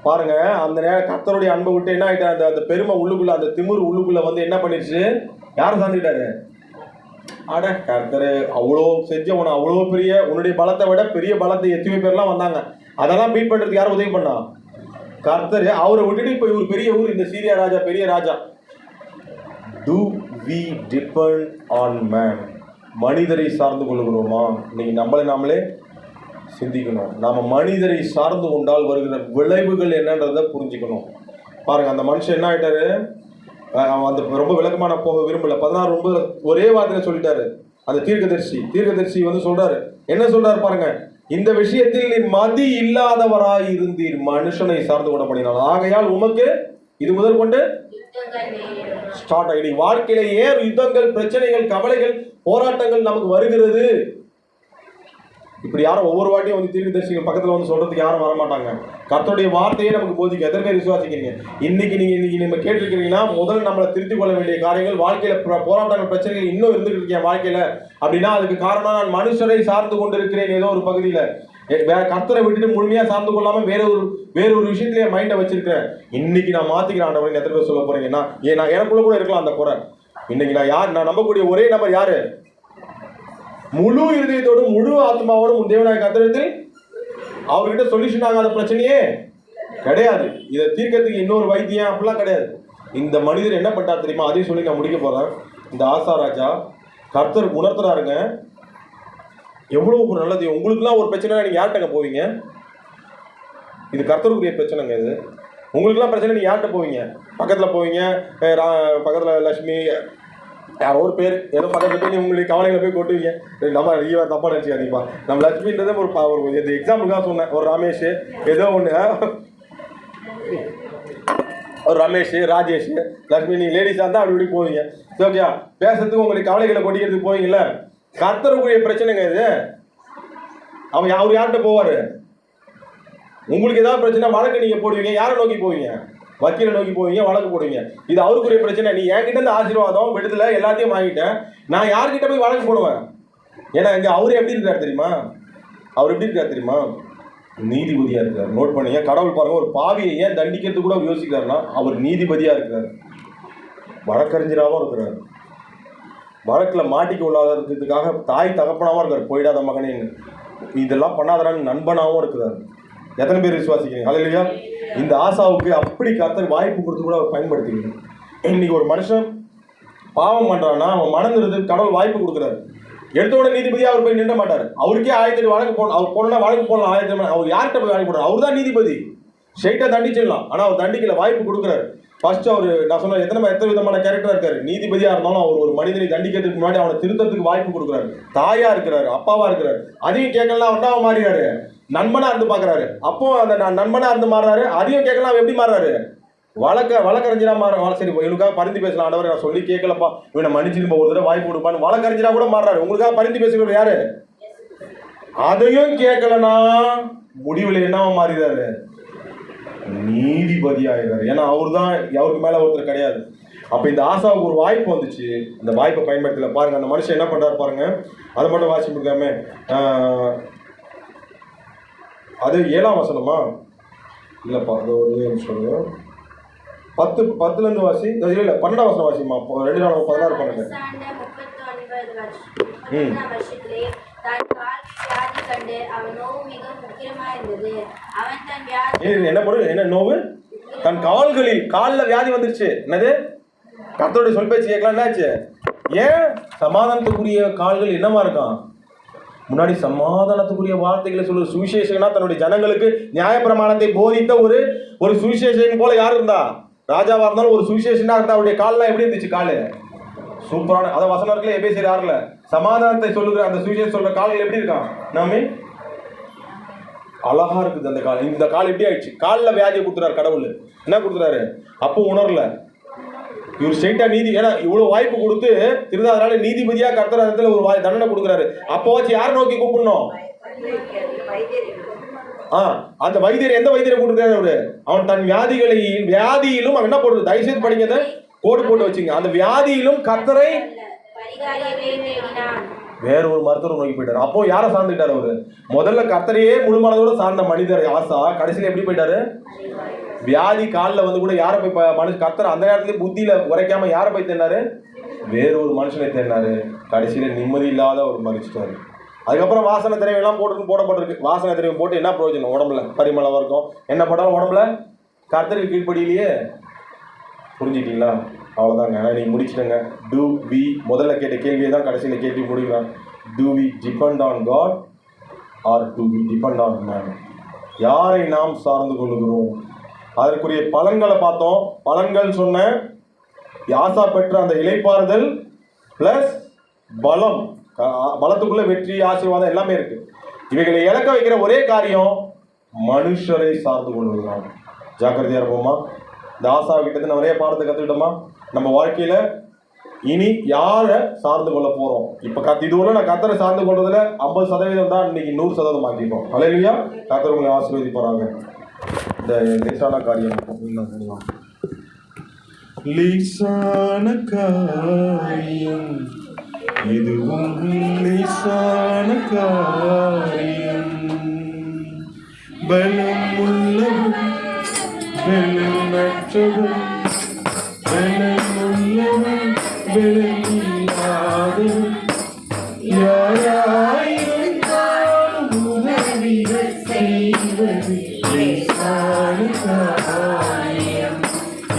பாருங்க, அந்த நேரம் கர்த்தருடைய அன்பை விட்டு என்ன ஆயிட்டாரு? அந்த பெருமை உள்ளுக்குள்ள, அந்த திமிரு உள்ளுக்குள்ள வந்து என்ன பண்ணிடுச்சு? யாரை சார்ந்துக்கிட்டாரு? அட கர்த்தர் அவ்வளோ செஞ்ச உன அவ்வளோ பெரிய உன்னுடைய பலத்தை விட பெரிய பலத்தை எத்தனை பேர்லாம் வந்தாங்க. அதெல்லாம் பீட் பண்றதுக்கு யாரும் உதவி பண்ணா? கர்த்தர். அவரை விட்டுட்டு இப்போ இவர் பெரிய ஊர், இந்த சீரியா ராஜா பெரிய ராஜா. Do we depend on man? மனிதரை சார்ந்து கொள்ளுகிறோமா? இன்னைக்கு நம்மளை நாமளே சிந்திக்கணும். நாம மனிதரை சார்ந்து கொண்டால் வருகிற விளைவுகள் என்னன்றதை புரிஞ்சுக்கணும். பாருங்க, அந்த மனுஷன் என்ன ஆயிட்டாரு? அந்த ரொம்ப விளக்கமான போக விரும்பல. 16:9 ஒரே வார்த்தையில சொல்லிட்டாரு. அந்த தீர்க்கதரிசி வந்து சொல்றாரு. என்ன சொல்றாரு பாருங்க, இந்த விஷயத்தில் நீ மதி இல்லாதவராய் இருந்தீர், மனுஷனை சார்ந்து கொள்ள பண்ணினார். ஆகையால் உமக்கு இது முதல் கொண்டு ஸ்டார்ட் ஆகிடு. வாழ்க்கையில ஏன் யுத்தங்கள், பிரச்சனைகள், கவலைகள், போராட்டங்கள் நமக்கு வருகிறது? இப்படி யாரும் ஒவ்வொரு வாட்டியும் வந்து தீர்க்கதரிசிகள் பக்கத்துல வந்து சொல்றதுக்கு யாரும் வரமாட்டாங்க. கர்த்தருடைய வார்த்தையே நமக்கு போதிக்கும். எத்தனை பேர் விசுவாசிக்கிறீங்க? இன்னைக்கு நம்ம கேட்டிருக்கிறீங்கன்னா, முதல்ல நம்மளை திருத்திக் கொள்ள வேண்டிய காரியங்கள், வாழ்க்கையில போராட்டங்கள், பிரச்சனைகள் இன்னும் இருந்துகிட்டு இருக்கேன் வாழ்க்கையில அப்படின்னா அதுக்கு காரணம் நான் மனுஷரை சார்ந்து கொண்டு இருக்கிறேன். ஏதோ ஒரு பகுதியில கர்த்தரை விட்டுட்டு முழுமையா சார்ந்து கொள்ளாம வேற ஒரு விஷயத்திலேயே மைண்டை வச்சிருக்கிறேன். இன்னைக்கு நான் மாத்திக்கிறேன் ஆண்டவரே. எத்தனை பேர் சொல்ல போறீங்கன்னா, நான் எனக்குள்ள கூட இருக்கலாம் அந்த குறை. இன்னைக்கு நான் நம்பக்கூடிய ஒரே நபர் யாரு? முழு இருதயத்தோடும் முழு ஆத்மாவோடும் உன் தேவனாய கர்த்தரிடத்தில் அவர்கிட்ட சொல்யூஷன் ஆகாத பிரச்சனையே கிடையாது. இதை தீர்க்கறதுக்கு இன்னொரு வைத்தியம் அப்படிலாம் கிடையாது. இந்த மனிதர் என்ன பண்ணா தெரியுமா? அதையும் சொல்லி நான் முடிக்க போறேன். இந்த ஆசா ராஜா கர்த்தர் உணர்த்துறாருங்க, எவ்வளவு ஒரு நல்லது. உங்களுக்குலாம் ஒரு பிரச்சனை, நீங்க யார்கிட்ட போவீங்க? இது கர்த்தருக்குரிய பிரச்சனைங்க. இது உங்களுக்குலாம் பிரச்சனை, நீங்க யார்கிட்ட போவீங்க? பக்கத்துல போவீங்க, பக்கத்துல லட்சுமி யாரோ ஒரு பேர் ஏதோ பக்கத்துல போய் உங்களுக்கு கவலைகளை போய் கொட்டுவீங்க. நம்ம தப்பா நினைச்சுக்காதீங்கப்பா. நம்ம லட்சுமின்றதே ஒரு எக்ஸாம்பிள் தான் சொன்னேன். ஒரு ரமேஷ் ஏதோ ஒன்று, ஒரு ரமேஷ், ராஜேஷ், லட்சுமி, நீங்க லேடிஸாக இருந்தால் அப்படி இப்படி போவீங்க. ஓகேயா? பேசுறதுக்கு உங்களுக்கு கவலைகளை கொட்டிக்கிறதுக்கு போவீங்கல்ல. கர்த்தருக்குரிய பிரச்சனைங்க இது. அவர் யார்கிட்ட போவாரு? உங்களுக்கு ஏதாவது பிரச்சனை வழக்கு நீங்க போடுவீங்க, யாரை நோக்கி போவீங்க? வக்கீலை நோக்கி போவீங்க, வழக்கு போடுவீங்க. இது அவருக்குரிய பிரச்சனை. நீ என்கிட்ட இருந்து ஆசீர்வாதம் விடுதலை எல்லாத்தையும் வாங்கிட்டேன், நான் யார்கிட்ட போய் வழக்கு போடுவேன்? ஏன்னா இங்க அவரு எப்படி இருக்காரு தெரியுமா? அவர் எப்படி இருக்காரு தெரியுமா? நீதிபதியா இருக்காரு. நோட் பண்ணீங்க. கடவுள் பாருங்க, ஒரு பாவியை ஏன் தண்டிக்கிறது கூட யோசிக்கிறாருன்னா அவர் நீதிபதியா இருக்கிறாரு, வழக்கறிஞராகவும் இருக்கிறாரு. வழக்கில் மாட்டிக்க உள்ளாததுக்காக தாய் தகப்பனாகவும் இருக்கார். போயிடாத மகனேன்னு, இதெல்லாம் பண்ணாதரான்னு நண்பனாகவும் இருக்கிறார். எத்தனை பேர் விசுவாசிக்கிறீங்க? ஹல்லேலூயா. இந்த ஆசாவுக்கு அப்படி கர்த்தர் வாய்ப்பு கொடுத்து கூட அவர் பயன்படுத்திக்கணும். இன்னைக்கு ஒரு மனுஷன் பாவம் பண்றான்னா அவன் மனந்திருந்ததுக்கு கடவுள் வாய்ப்பு கொடுக்குறாரு. எடுத்தோட நீதிபதியாக அவர் போய் நின்ற மாட்டார். அவருக்கே 1008 வழக்கு போடணும். அவர் போனா வழக்கு போடலாம் 1008. அவர் யார்கிட்ட போய் வழக்கு போடுறாரு? அவர் தான் நீதிபதி. ஸ்ட்ரைட்டாக தண்டிச்சிடலாம். ஆனால் அவர் தண்டிக்கல, வாய்ப்பு கொடுக்குறாரு. ஃபர்ஸ்ட் அவர் நான் சொன்ன எத்தனை விதமான கேரக்டரா இருக்காரு. நீதிபதியா இருந்தாலும் அவர் ஒரு மனிதனை தண்டிக்கிறதுக்கு முன்னாடி அவனை திருத்தத்துக்கு வாய்ப்பு கொடுக்குறாரு. தாயா இருக்கிறாரு, அப்பாவா இருக்கிறாரு. அதையும் கேட்கலாம் அவன் மாறிறாரு, நண்பனா இருந்து பாக்குறாரு. அப்போ அந்த நண்பனா இருந்து மாறுறாரு. அதையும் கேட்கலாம் எப்படி மாறுறாரு? வழக்கறிஞரா மாற. சரி, இவனுக்காக பரிந்து பேசலாம் ஆண்டவரே, நான் சொல்லி கேட்கலப்பா, இவனை மன்னிச்சிருப்பா, ஒரு தடவை வாய்ப்பு கொடுப்பான்னு வழக்கறிஞரா கூட மாறுறாரு. உங்களுக்காக பரிந்து பேசுகிறது யாரு? அதையும் கேட்கலனா முடிவுல என்னவா மாறிறாரு? நீதிபதி ஆகிறாரு. ஏன்னா அவருக்கு மேல ஒருத்தர் கிடையாது. அப்ப இந்த ஆசாவுக்கு ஒரு வாய்ப்பு வந்துச்சு, அந்த வாய்ப்பை பயன்படுத்தல. பாருங்க அந்த மனுஷன் என்ன பண்றாரு பாருங்க. அதை மட்டும் வாசி முடிக்காம அது 7ஆம் வசனமா இல்லப்பா, அது ஒரு சொல்லுங்க. 10ல இருந்து வாசி. இல்ல 12ஆம் வசனம் வாசிமா. 2 16 என்ன போடு? என்ன நோவு? தன் காலில் வியாதி வந்துருச்சு. என்னது? கர்த்தருடைய சொல் பேச்சு கேட்கலாம். என்னாச்சு? ஏன்? சமாதானத்துக்குரிய கால்கள் என்னமா இருக்கான்? முன்னாடி சமாதானத்துக்குரிய வார்த்தைகளை சொல்ற சுவிசேஷகனா தன்னுடைய ஜனங்களுக்கு நியாயப்பிரமாணத்தை போதித்த ஒரு சுவிசேஷன் போல யார் இருந்தா? ராஜாவா இருந்தாலும் ஒரு சுவிசேஷனா இருந்தா. அவருடைய கால்லாம் எப்படி இருந்துச்சு? காலு சூப்பரான. அத வசனம் இருக்குல்ல, எபேசியர் 6ல சமாதானத்தை சொல்லுகிற அந்த சுவிசேஷம் சொல்ற கால்கள் எப்படி இருக்கான்? நாமே அழகா இருக்குது அந்த கால். இந்த கால் எப்படி ஆயிடுச்சு? காலில் வியாதியை கொடுத்துறாரு கடவுள். என்ன கொடுத்துறாரு? அப்போ உணரல. இவர் ஸ்ட்ரைட்டா நீதி, ஏன்னா இவ்வளவு வாய்ப்பு கொடுத்து திருந்தாதனால நீதிபதியா கர்த்தர் இடத்துல ஒரு தண்டனை கொடுக்குறாரு. அப்போ வச்சு யார் நோக்கி கூப்பிடணும்? அந்த வைத்தியர் எந்த வைத்தியரை கூப்பிட்டுருக்காரு அவரு? அவன் தன் வியாதியிலும் அவன் என்ன போடுறது? தயவுசெய்து படிக்கிறத கோடு போட்டு வச்சுங்க. அந்த வியாதியிலும் கர்த்தரை வேற ஒரு மருத்துவர் நோக்கி போயிட்டாரு. அப்போ யாரை சார்ந்துட்டாரு அவரு? முதல்ல கர்த்தரையே முழுமனதோட சார்ந்த மனிதர் ஆசா கடைசியில எப்படி போயிட்டாரு? வியாதி காலில் வந்து கூட யாரை போய் மனுஷன் கர்த்தர் அந்த நேரத்துலயே புத்தியில உரைக்காம யாரை போய் தேடினாரு? வேற ஒரு மனுஷனை தேடினாரு. கடைசியில நிம்மதி இல்லாத ஒரு மறிச்சிட்டாரு. அதுக்கப்புறம் வாசனை திரவியம் எல்லாம் போடப்பட்டிருக்கு. வாசனை திரவியம் போட்டு என்ன பிரயோஜனம்? உடம்புல பரிமளம் இருக்கும், என்ன போட்டாலும் உடம்புல கர்த்தருக்கு கீழ்ப்படியிலேயே. புரிஞ்சுக்கிட்டீங்களா? அவ்வளோதாங்க. நீங்கள் முடிச்சுட்டேங்க. டூ வி முதல்ல கேட்ட கேள்வியை தான் கடைசியில் கேள்வி முடிக்கலாம். Do we depend on God or do we depend on man? யாரை நாம் சார்ந்து கொள்ளுகிறோம்? அதற்குரிய பலன்களை பார்த்தோம். பலன்கள் சொன்ன யாசா பெற்ற அந்த இளைப்பாறுதல் பிளஸ் பலம், பலத்துக்குள்ள வெற்றி, ஆசீர்வாதம் எல்லாமே இருக்கு. இவைகளை இழக்க வைக்கிற ஒரே காரியம் மனுஷரை சார்ந்து கொள்வதுதான். ஜாக்கிரதையா இருப்போமா? இந்த ஆசா கிட்ட நிறைய பாடத்தை கத்துக்கிட்டோமா? நம்ம வாழ்க்கையில இனி யாரை சார்ந்து கொள்ள போறோம்? இப்ப இதுவரை நான் கர்த்தரை சார்ந்து கொள்றதுல 50% தான், இன்னைக்கு 100% ஆக்கிப்போம். அல்லேலூயா. கர்த்தர் உங்களை ஆசீர்வதிப்பாராங்க. இந்த லேசான காரியம் லேசான காரியம், இதுவும் லேசான காரியம், பலம் உள்ளவன் பலமற்றவன், பலம் உள்ளவன் பலமில்லாதவன், யாராயிருந்தாலும் உதவிகள் செய்வது லேசான காரியம்.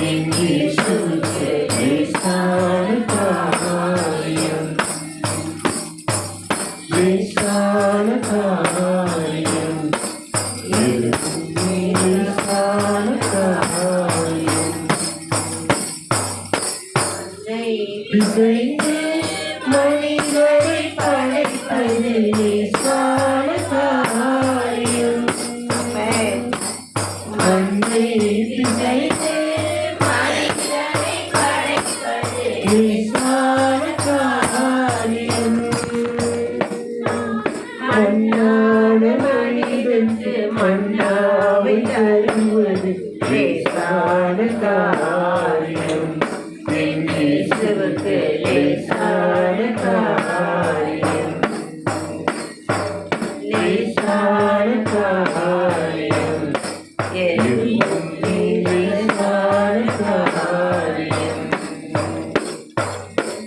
என் இயேசுவுக்கு லேசான காரியம், லேசான காரியம், லேசான காரியம். பிசைந்து மனிதரை படைப்பது லேசான காரியம். மண்ணை பிசைந்து மனிதரை படைப்பது லேசான காரியம். மண்ணான மனிதனுக்கு மண்ணாவை தருவது லேசான காரியம். என் இயேசுவுக்கு லேசான காரியம், லேசான காரியம், லேசான காரியம்.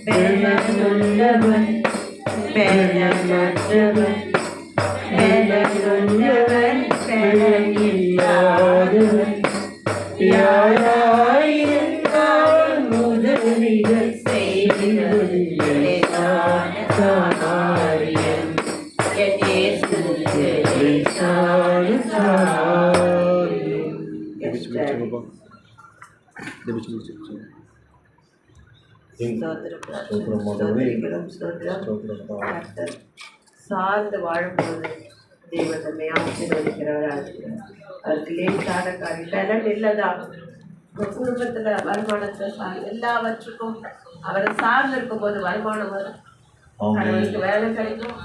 பலமுள்ளவன் பலமற்றவன், பலமுள்ளவன் பலமில்லாதவன், யாராயிருந்தாலும் உதவிகள் செய்வது லேசான காரியம். என் இயேசுவுக்கு லேசான காரியம். சார்ந்து வாழும்போது தேவன் நம்மை ஆசீர்வதிக்கிறவராக இருக்கிறார். அதுக்கு லேசான காரியம். பலன் இல்லதான் குடும்பத்துல வருமானத்தை எல்லாவற்றுக்கும் அவரை சார்ந்து இருக்கும் போது வருமானம் வரும். கணவனுக்கு வேலை கிடைக்கும்,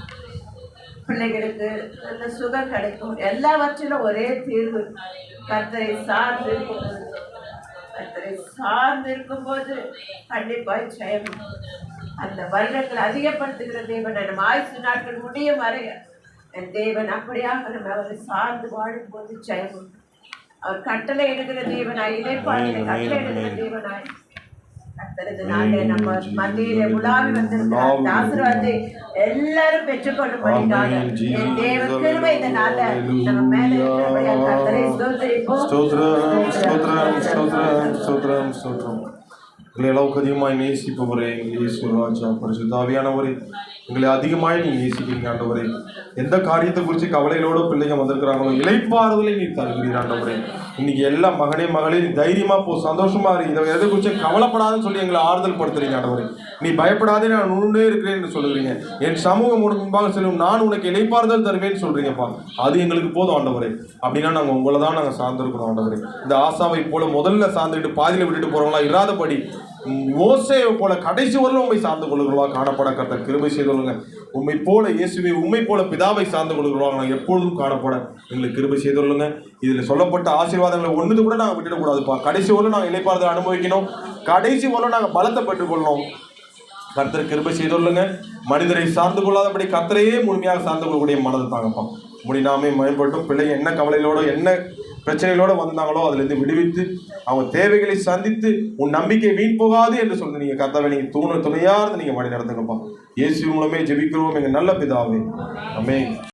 பிள்ளைகளுக்கு நல்ல சுகம் கிடைக்கும். எல்லாவற்றிலும் ஒரே தீர்வு கர்த்தரை சார்ந்து இருக்கும்போது. கர்த்தரை சார்ந்து இருக்கும்போது கண்டிப்பாய் ஜெயம். அந்த வருடங்களை அதிகப்படுத்துகிற தேவன் நம்ம ஆயுசு நாட்கள் முடியும் வரை என் தேவன் அப்படியாக நம்ம அவரை சார்ந்து வாழும்போது ஜெயம். அவர் கட்டளை எடுக்கிற தேவனாய், இடைப்பாட்டிலே கட்டளை எடுக்கிற தேவனாய் கர்த்தரது நாளே நம்ம மத்தியிலே உலாவி வந்திருக்கிறார். ஆசீர்வாதத்தை எல்லாரும் பெற்றுக்கொள்ளும்படியாக என் தேவ கிருபை இந்த நாள்ல நம்ம மேல இருக்கிறபடியா கர்த்தரை ஸ்தோத்திரிப்போம். எங்களை அளவுக்கு அதிகமாய் நேசிப்பவரே, எங்கள் இயேசு ராஜா பரிசுத்த ஆவியானவரே, எங்களை அதிகமாய் நீ நேசிக்கிறீங்க ஆண்டவரே. எந்த காரியத்தை குறித்து கவலைகளோட பிள்ளைங்க வந்திருக்கிறாங்களோ இளைப்பாறுதலை நீ தருகிறீர் ஆண்டவரே. இன்னைக்கு எல்லா மகனே மகளே நீ தைரியமா போ, சந்தோஷமா இரு, இதை எதை குறிச்சு கவலைப்படாதுன்னு சொல்லி எங்களை ஆறுதல் படுத்துறீங்க ஆண்டவரே. நீ பயப்படாதே, நான் உன்னே இருக்கிறேன்னு சொல்லுறீங்க. என் சமூகம் உனக்கு முன்பாக செல்லும், நான் உனக்கு இளைப்பாறுதல் தருவேன்னு சொல்றீங்கப்பா. அது எங்களுக்கு போதும் ஆண்டவரே. அப்படின்னா நாங்கள் உங்களை தான் நாங்கள் சார்ந்திருக்கிறோம் ஆண்டவரே. இந்த ஆசாவை போல முதல்ல சார்ந்துட்டு பாதியில விட்டுட்டு போறவங்களா இராதபடி மோசேயை போல கடைசி வரலும் உண்மை சார்ந்து கொள்ளுகிறவா காணப்பட கர்த்தர் கிருபை செய்துள்ளுங்க. உண்மை போல இயேசுவை, உண்மை போல பிதாவை சார்ந்து கொள்ளுகிறவா எப்பொழுதும் காணப்பட எங்களுக்கு கிருபை செய்துள்ளுங்க. இதுல சொல்லப்பட்ட ஆசீர்வாதங்களை ஒன்று கூட நாங்கள் விட்டுடக்கூடாதுப்பா. கடைசி வரலும் நாங்கள் இளைப்பாறுதல் அனுபவிக்கணும். கடைசி வரலும் நாங்கள் பலத்தை பெற்றுக்கொள்ளணும். கர்த்தர் கிருபை செய்துள்ளுங்க. மனிதரை சார்ந்து கொள்ளாதபடி கர்த்தரையே முழுமையாக சார்ந்து கொள்ளக்கூடிய மனதை தாங்கப்பா. முடி நாமே மேம்பட்டும். பிள்ளைங்க என்ன கவலைகளோட என்ன பிரச்சனைகளோட வந்தாங்களோ அதுலேருந்து விடுவித்து அவங்க தேவைகளை சந்தித்து உன் நம்பிக்கை வீண் போகாது என்று சொல்லி நீங்க கர்த்தாவை நீங்க துணையா இருந்து நீங்க வழி நடத்துங்கப்பா. இயேசு மூலமே ஜெபிக்கிறோம் எங்க நல்ல பிதாவே. ஆமென்.